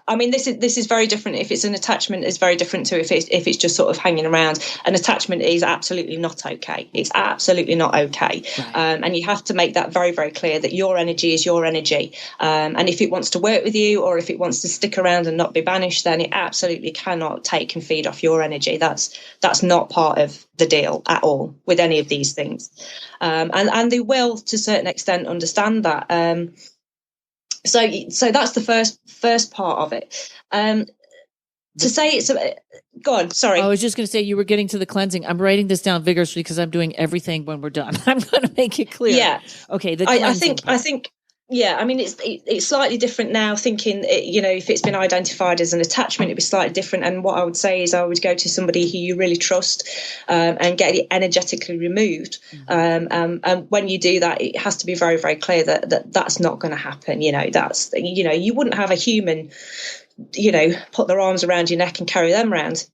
C: I mean, this is very different. If it's an attachment, it's very different to if it's just sort of hanging around. An attachment is absolutely not okay. It's absolutely not okay. Right. And you have to make that very, very clear that your energy is your energy. And if it wants to work with you, or if it wants to stick around and not be banished, then it absolutely cannot take and feed off your energy. That's not part of the deal at all with any of these things. And they will, to a certain extent, understand that. So that's the first part of it. To say it's God, sorry.
B: I was just going to say you were getting to the cleansing. I'm writing this down vigorously because I'm doing everything when we're done. I'm going to make it clear.
C: Yeah.
B: Okay.
C: I think. Yeah, I mean, it's slightly different now, thinking, if it's been identified as an attachment, it'd be slightly different. And what I would say is I would go to somebody who you really trust and get it energetically removed. And when you do that, it has to be very, very clear that's not going to happen. You wouldn't have a human, put their arms around your neck and carry them around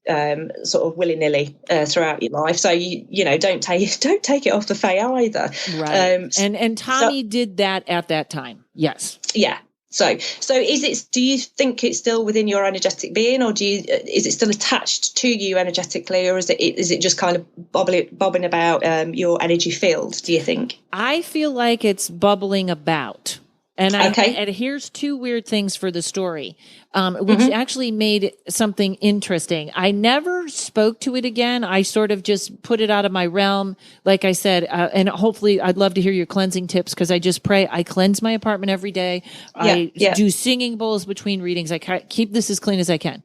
C: sort of willy-nilly throughout your life. So don't take it off the Fae either.
B: Right. And Tommy did that at that time. Yes.
C: Yeah. So is it? Do you think it's still within your energetic being, or is it still attached to you energetically, or is it just kind of bobbing about your energy field? Do you think?
B: I feel like it's bubbling about. And here's two weird things for the story, which actually made something interesting. I never spoke to it again. I sort of just put it out of my realm. Like I said, and hopefully I'd love to hear your cleansing tips, because I just pray. I cleanse my apartment every day. I do singing bowls between readings. I keep this as clean as I can.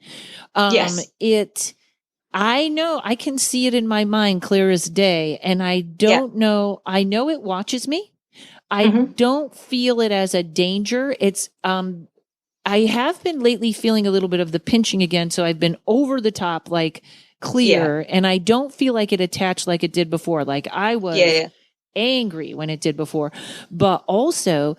B: I know I can see it in my mind clear as day, and I don't know. I know it watches me. I don't feel it as a danger. It's, I have been lately feeling a little bit of the pinching again. So I've been over the top, like clear, and I don't feel like it attached like it did before. Like I was angry when it did before, but also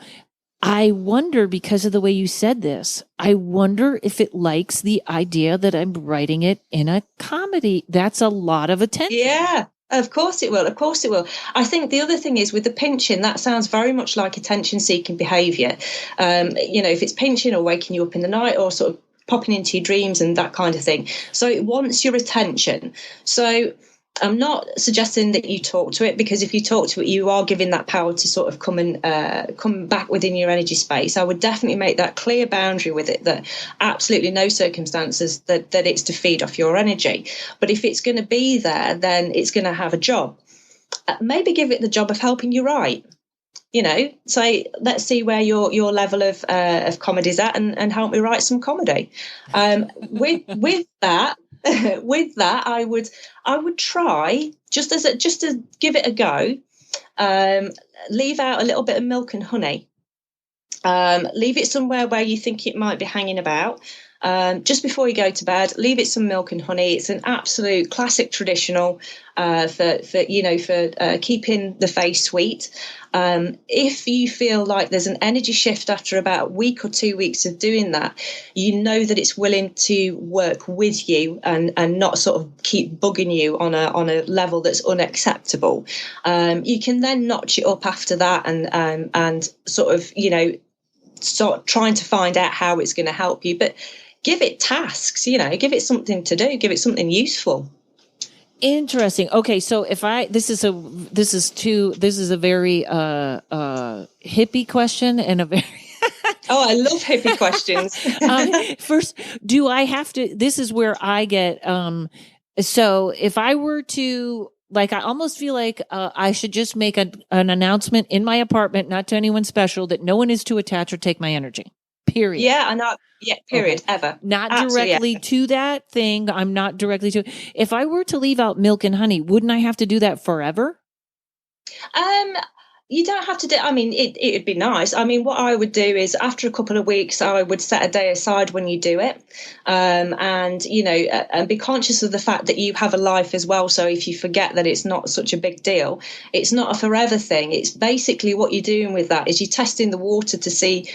B: I wonder, because of the way you said this, I wonder if it likes the idea that I'm writing it in a comedy. That's a lot of attention.
C: Yeah. Of course it will. Of course it will. I think the other thing is with the pinching, that sounds very much like attention-seeking behaviour. If it's pinching or waking you up in the night or sort of popping into your dreams and that kind of thing. So it wants your attention. So I'm not suggesting that you talk to it, because if you talk to it, you are giving that power to sort of come back within your energy space. I would definitely make that clear boundary with it, that absolutely no circumstances that it's to feed off your energy. But if it's going to be there, then it's going to have a job. Maybe give it the job of helping you write. So let's see where your level of comedy's at, and help me write some comedy. With that. With that, I would try just to give it a go. Leave out a little bit of milk and honey. Leave it somewhere where you think it might be hanging about. Just before you go to bed, leave it some milk and honey. It's an absolute classic traditional for keeping the face sweet. If you feel like there's an energy shift after about a week or 2 weeks of doing that, you know that it's willing to work with you and not sort of keep bugging you on a level that's unacceptable. You can then notch it up after that and sort of start trying to find out how it's going to help you. But give it tasks, give it something to do, give it something useful.
B: Interesting. Okay, so this is a very hippie question, and a very
C: Oh, I love hippie questions.
B: First, do I have to? This is where I get. So if I were to, like, I almost feel like I should just make an announcement in my apartment, not to anyone special, that no one is to attach or take my energy. Period.
C: Yeah, and period, okay. Ever.
B: Not absolutely directly ever. To that thing. I'm not directly to. If I were to leave out milk and honey, wouldn't I have to do that forever?
C: You don't have to do. I mean, it'd be nice. I mean, what I would do is after a couple of weeks, I would set a day aside when you do it, and be conscious of the fact that you have a life as well. So if you forget that it's not such a big deal, it's not a forever thing. It's basically what you're doing with that is you're testing the water to see,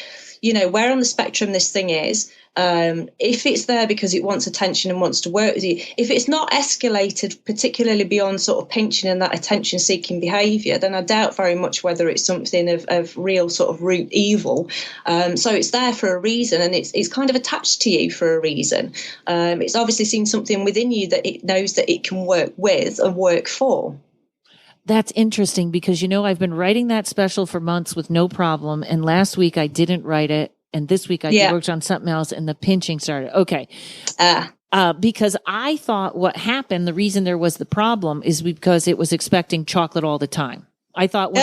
C: where on the spectrum this thing is. If it's there because it wants attention and wants to work with you, if it's not escalated particularly beyond sort of pinching and that attention-seeking behaviour, then I doubt very much whether it's something of real sort of root evil. So it's there for a reason, and it's kind of attached to you for a reason. It's obviously seen something within you that it knows that it can work with and work for.
B: That's interesting because, I've been writing that special for months with no problem, and last week I didn't write it. And this week I worked on something else and the pinching started. Okay. Because I thought what happened, the reason there was the problem is because it was expecting chocolate all the time. I thought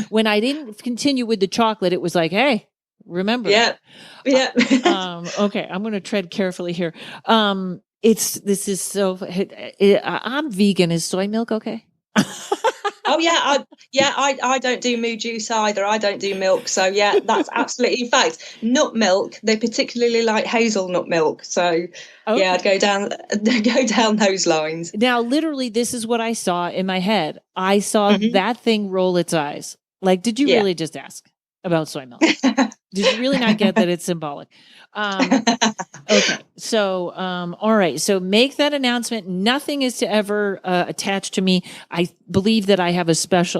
B: when I didn't continue with the chocolate, it was like, hey, remember.
C: Yeah.
B: Okay. I'm going to tread carefully here. I'm vegan. Is soy milk okay?
C: Oh I don't do moo juice either. I don't do milk. So yeah, that's absolutely. In fact, nut milk, they particularly like hazelnut milk. So yeah, I'd go down those lines.
B: Now, literally, this is what I saw in my head. I saw that thing roll its eyes. Like, did you really just ask about soy milk? Did you really not get that it's symbolic? Okay. So, all right. So make that announcement. Nothing is to ever attach to me. I believe that I have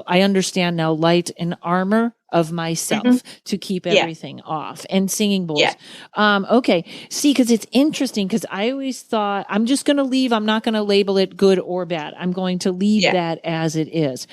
B: I understand now, light and armor of myself to keep everything off, and singing bowls. Yeah. Okay. See, because it's interesting, because I always thought I'm just going to leave. I'm not going to label it good or bad. I'm going to leave that as it is.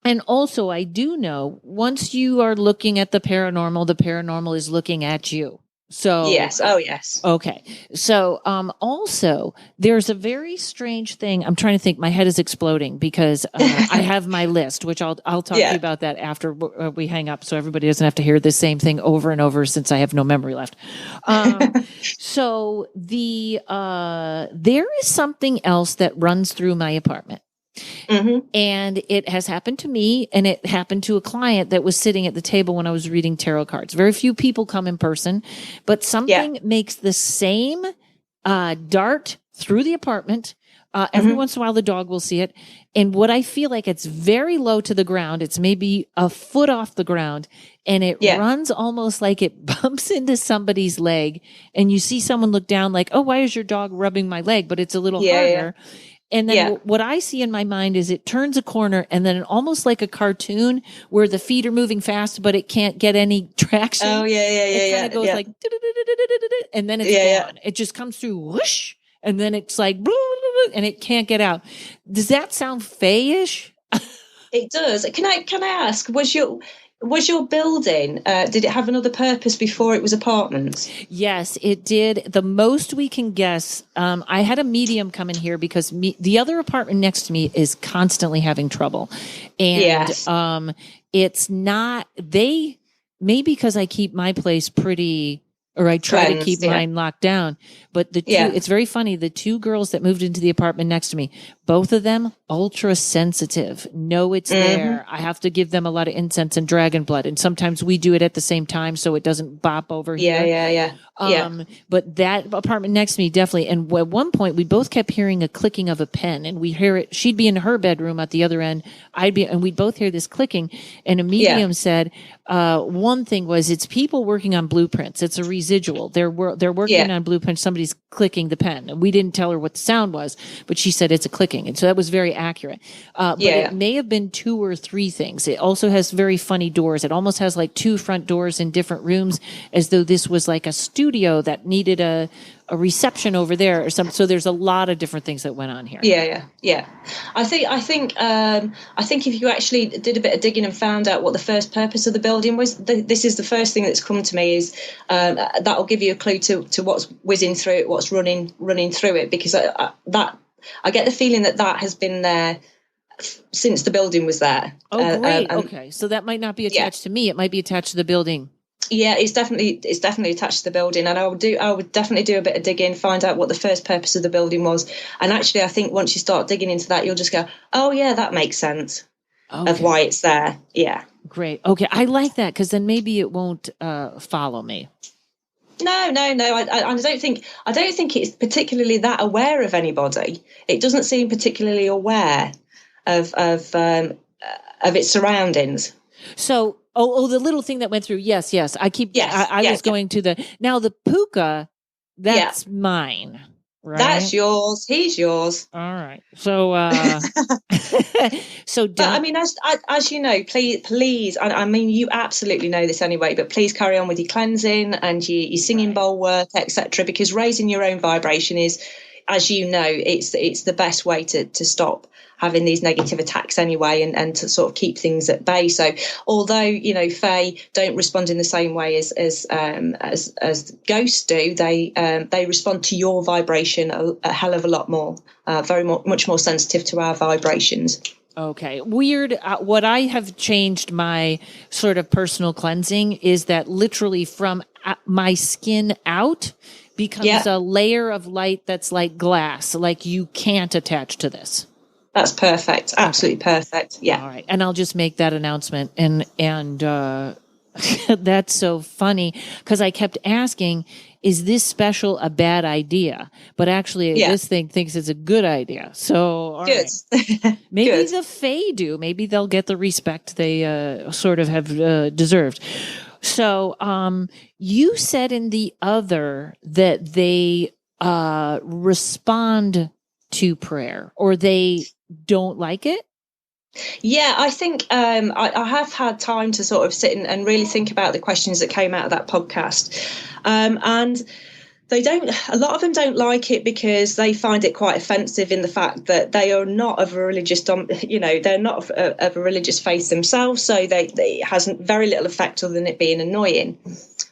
B: And also, I do know once you are looking at the paranormal is looking at you. So
C: yes. Oh, yes.
B: okay. So, also there's a very strange thing. I'm trying to think. My head is exploding because I have my list, which I'll talk to you about that after we hang up, so everybody doesn't have to hear the same thing over and over since I have no memory left. So there is something else that runs through my apartment.
C: Mm-hmm.
B: And it has happened to me, and it happened to a client that was sitting at the table when I was reading tarot cards. Very few people come in person, but something makes the same dart through the apartment. Every once in a while, the dog will see it. And what I feel like, it's very low to the ground. It's maybe a foot off the ground, and it runs almost like it bumps into somebody's leg. And you see someone look down like, oh, why is your dog rubbing my leg? But it's a little harder. Yeah. And then what I see in my mind is it turns a corner, and then almost like a cartoon where the feet are moving fast, but it can't get any traction.
C: Oh,
B: It kind of goes like, and then it's gone. It just comes through whoosh, and then it's like, and it can't get out. Does that sound Fae-ish?
C: It does. Can I ask, was your building, did it have another purpose before it was apartments?
B: Yes, it did. The most we can guess, I had a medium come in here because the other apartment next to me is constantly having trouble. And it's not, maybe because I keep my place pretty, or I try to keep mine locked down. But it's very funny. The two girls that moved into the apartment next to me, both of them ultra sensitive. Know it's there. I have to give them a lot of incense and dragon blood. And sometimes we do it at the same time so it doesn't bop over here. But that apartment next to me, definitely. And at one point, we both kept hearing a clicking of a pen, and we hear it. She'd be in her bedroom at the other end. and we'd both hear this clicking. And a medium said, one thing was, it's people working on blueprints. It's a residual. They're working on blueprints. Somebody's clicking the pen. And we didn't tell her what the sound was, but she said it's a clicking. And so that was very accurate. But it may have been 2 or 3 things. It also has very funny doors. It almost has like 2 front doors in different rooms, as though this was like a studio that needed a reception over there or something. So there's a lot of different things that went on here.
C: Yeah. I think if you actually did a bit of digging and found out what the first purpose of the building was, this is the first thing that's come to me, is that'll give you a clue to what's whizzing through it, what's running through it, because I get the feeling that has been there since the building was there.
B: Oh, great. Okay. So that might not be attached to me. It might be attached to the building.
C: Yeah, it's definitely attached to the building, and I would definitely do a bit of digging, find out what the first purpose of the building was. And actually, I think once you start digging into that, you'll just go, oh yeah, that makes sense of why it's there. Yeah.
B: Great. Okay. I like that, because then maybe it won't follow me.
C: No. I don't think it's particularly that aware of anybody. It doesn't seem particularly aware of its surroundings.
B: So, the little thing that went through. Yes. I was going to now the puka. That's mine, right?
C: That's yours. He's yours.
B: All right. So,
C: but I mean, as you know, please. I mean, you absolutely know this anyway. But please carry on with your cleansing and your singing bowl work, etc. Because raising your own vibration is, as you know, it's the best way to stop having these negative attacks anyway, and to sort of keep things at bay. So although, you know, Fae don't respond in the same way as ghosts do, they respond to your vibration a hell of a lot more, much more sensitive to our vibrations.
B: Okay. Weird. What I have changed my sort of personal cleansing is that literally from my skin out becomes a layer of light that's like glass, like you can't attach to this.
C: That's perfect. Absolutely perfect. Yeah.
B: All right. And I'll just make that announcement. And that's so funny, because I kept asking, is this special a bad idea? But actually this thing thinks it's a good idea. So all
C: good.
B: Right. Maybe the Fae do. Maybe they'll get the respect they sort of have deserved. So you said in the other that they respond to prayer, or they don't like it?
C: Yeah, I think I have had time to sort of sit and really think about the questions that came out of that podcast. And They don't, a lot of them don't like it because they find it quite offensive in the fact that they are not of a religious, they're not of a religious faith themselves. So it has very little effect other than it being annoying.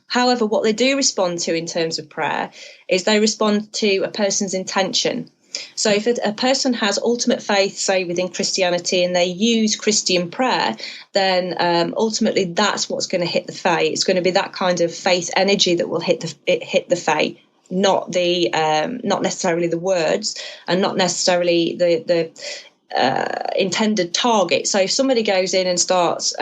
C: However, what they do respond to in terms of prayer is they respond to a person's intention. So if a person has ultimate faith, say within Christianity, and they use Christian prayer, then ultimately that's what's going to hit the Fae. It's going to be that kind of faith energy that will hit the Fae, not necessarily the words, and not necessarily the intended target. So if somebody goes in and starts,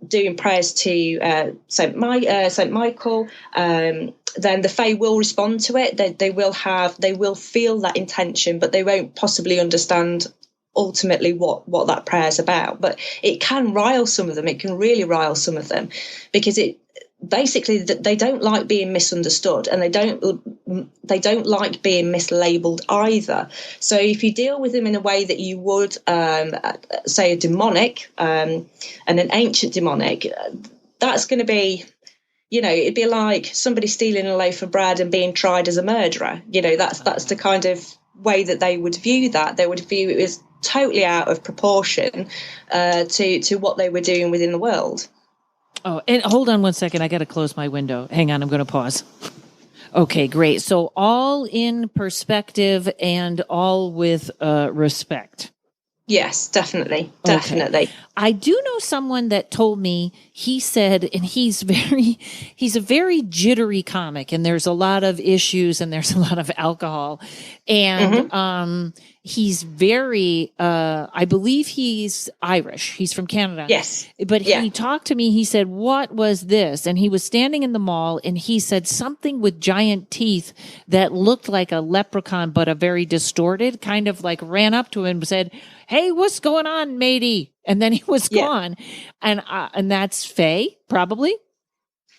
C: doing prayers to Saint Michael, then the Fae will respond to it. They will feel that intention, but they won't possibly understand ultimately what that prayer is about. But it can rile some of them. It can really rile some of them, because basically they don't like being misunderstood, and they don't like being mislabeled either. So if you deal with them in a way that you would say a demonic and an ancient demonic, that's going to be, it'd be like somebody stealing a loaf of bread and being tried as a murderer. That's the kind of way that they would view that. They would view it as totally out of proportion to what they were doing within the world.
B: Oh, and hold on one second. I got to close my window. Hang on. I'm going to pause. Okay, great. So all in perspective and all with Respect.
C: Yes, definitely.
B: Okay. I do know someone that told me, he said, and he's a very jittery comic, and there's a lot of issues and there's a lot of alcohol, and he's very, I believe he's Irish. He's from Canada.
C: Yes.
B: But he talked to me. He said, "What was this?" And he was standing in the mall, and he said something with giant teeth that looked like a leprechaun, but a very distorted, kind of like ran up to him and said, "Hey, what's going on, matey?" And then he was gone. And that's Fae, probably.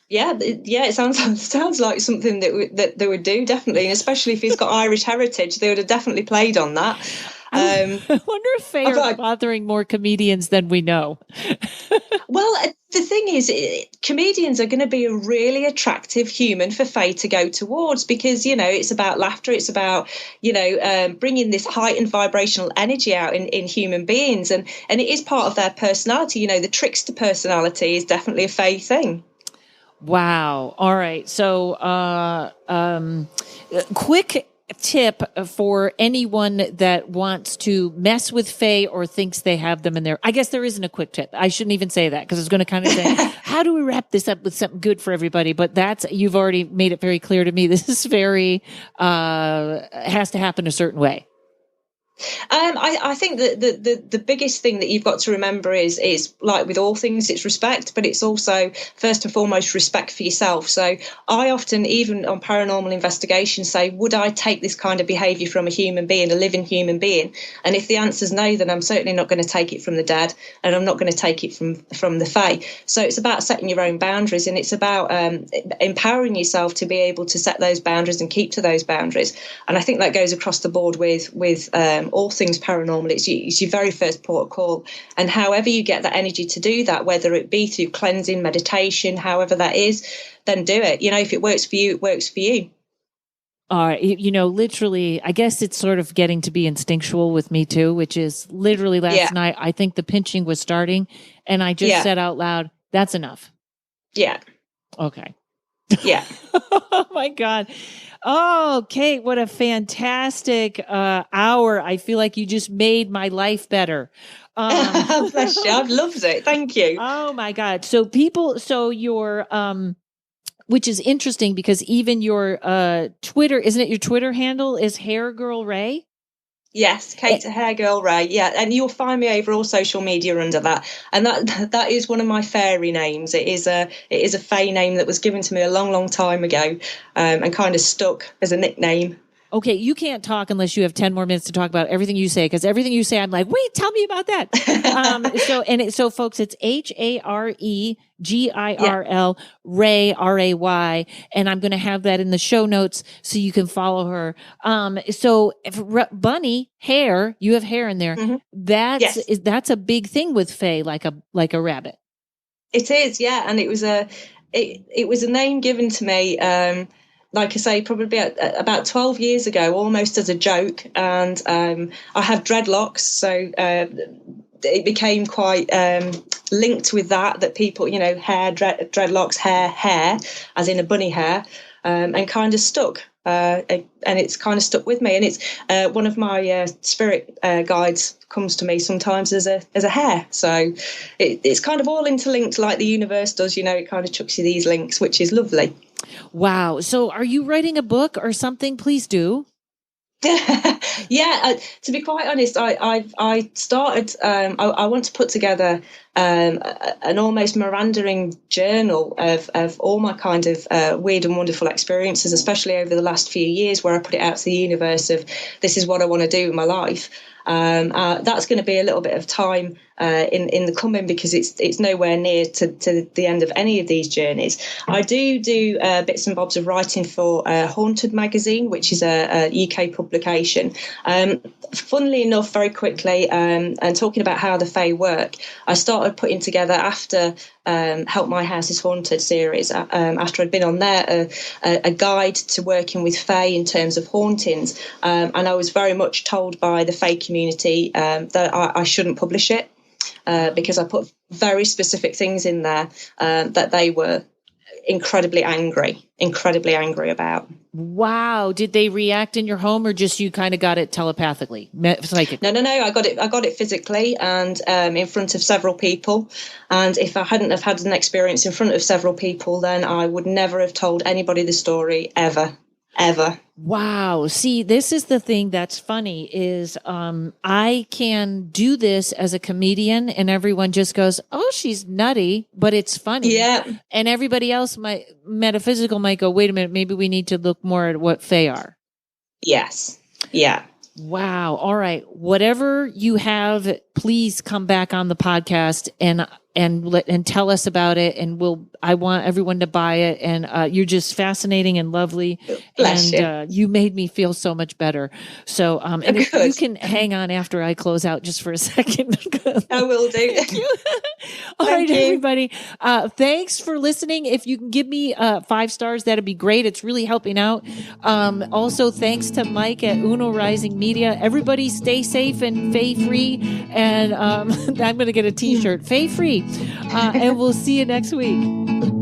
C: Yeah, it sounds like something that they would do, definitely, and especially if he's got Irish heritage, they would have definitely played on that.
B: I wonder if Fae are bothering more comedians than we know.
C: Well, the thing is, comedians are going to be a really attractive human for Fae to go towards, because, it's about laughter. It's about, bringing this heightened vibrational energy out in human beings. And it is part of their personality. The trickster personality is definitely a Fae thing.
B: Wow. All right. So, quick tip for anyone that wants to mess with Fae or thinks they have them in there. I guess there isn't a quick tip. I shouldn't even say that, because I was going to kind of say, how do we wrap this up with something good for everybody? But you've already made it very clear to me. This is very, has to happen a certain way.
C: I think that the biggest thing that you've got to remember is like with all things, it's respect, but it's also first and foremost respect for yourself. So I often, even on paranormal investigation, say, would I take this kind of behaviour from a human being, a living human being? And if the answer's no, then I'm certainly not going to take it from the dead, and I'm not going to take it from the Fae. So it's about setting your own boundaries, and it's about empowering yourself to be able to set those boundaries and keep to those boundaries. And I think that goes across the board with all things paranormal. It's your very first port of call, and however you get that energy to do that, whether it be through cleansing, meditation, however that is, then do it. If it works for you, it works for you.
B: Literally, I guess it's sort of getting to be instinctual with me too, which is literally last night, I think the pinching was starting, and I just said out loud, "That's enough."
C: Yeah.
B: Okay.
C: Yeah.
B: Oh my God. Oh, Kate, what a fantastic hour. I feel like you just made my life better.
C: Bless you. I've loved it. Thank you.
B: Oh my God. So your, which is interesting, because even your Twitter, isn't it your Twitter handle is Hair Girl Ray?
C: Yes, Kate Hair Girl Ray. Yeah, and you'll find me over all social media under that. And that is one of my fairy names. It is a Fae name that was given to me a long, long time ago, and kind of stuck as a nickname.
B: Okay, you can't talk unless you have 10 more minutes to talk about everything you say, because everything you say, I'm like, wait, tell me about that. So folks, it's HAREGIRL, Ray, RAY, and I'm going to have that in the show notes so you can follow her. So bunny hair, you have hair in there. Mm-hmm. That's a big thing with Fae, like a rabbit.
C: It is, yeah, and it was it was a name given to me, like I say, probably about 12 years ago, almost as a joke. And I have dreadlocks, so it became quite linked with that people, hair, dreadlocks, hair, as in a bunny hair, and kind of stuck. And it's kind of stuck with me. And it's one of my spirit guides comes to me sometimes as a hare. So it's kind of all interlinked like the universe does. It kind of chucks you these links, which is lovely.
B: Wow. So are you writing a book or something? Please do.
C: Yeah, to be quite honest, I started. I want to put together an almost Miranda-ing journal of all my kind of weird and wonderful experiences, especially over the last few years, where I put it out to the universe of this is what I want to do with my life. That's going to be a little bit of time in the coming, because it's nowhere near to the end of any of these journeys. I do bits and bobs of writing for Haunted magazine, which is a UK publication. Funnily enough, very quickly, and talking about how the Fae work, I started putting together, after Help My House is Haunted series, after I'd been on there, a guide to working with Fae in terms of hauntings, and I was very much told by the Fae community that I shouldn't publish it, because I put very specific things in there that they were incredibly angry about.
B: Wow. Did they react in your home, or just you kind of got it telepathically, psychically?
C: No. I got it physically, and in front of several people. And if I hadn't have had an experience in front of several people, then I would never have told anybody the story ever.
B: Wow. See, this is the thing that's funny is I can do this as a comedian and everyone just goes, oh, she's nutty, but it's funny.
C: Yeah.
B: And everybody else metaphysical might go, wait a minute, maybe we need to look more at what Fae are.
C: Yes. Yeah.
B: Wow. All right. Whatever you have, please come back on the podcast and tell us about it. And I want everyone to buy it. And you're just fascinating and lovely.
C: Bless
B: and you made me feel so much better. So, and if you can hang on after I close out just for a second.
C: I will do.
B: Thank you. All right, everybody. Thanks for listening. If you can give me 5 stars, that'd be great. It's really helping out. Also, thanks to Mike at Uno Rising Media. Everybody stay safe and Fae free. And I'm going to get a t-shirt, Fae free. And we'll see you next week.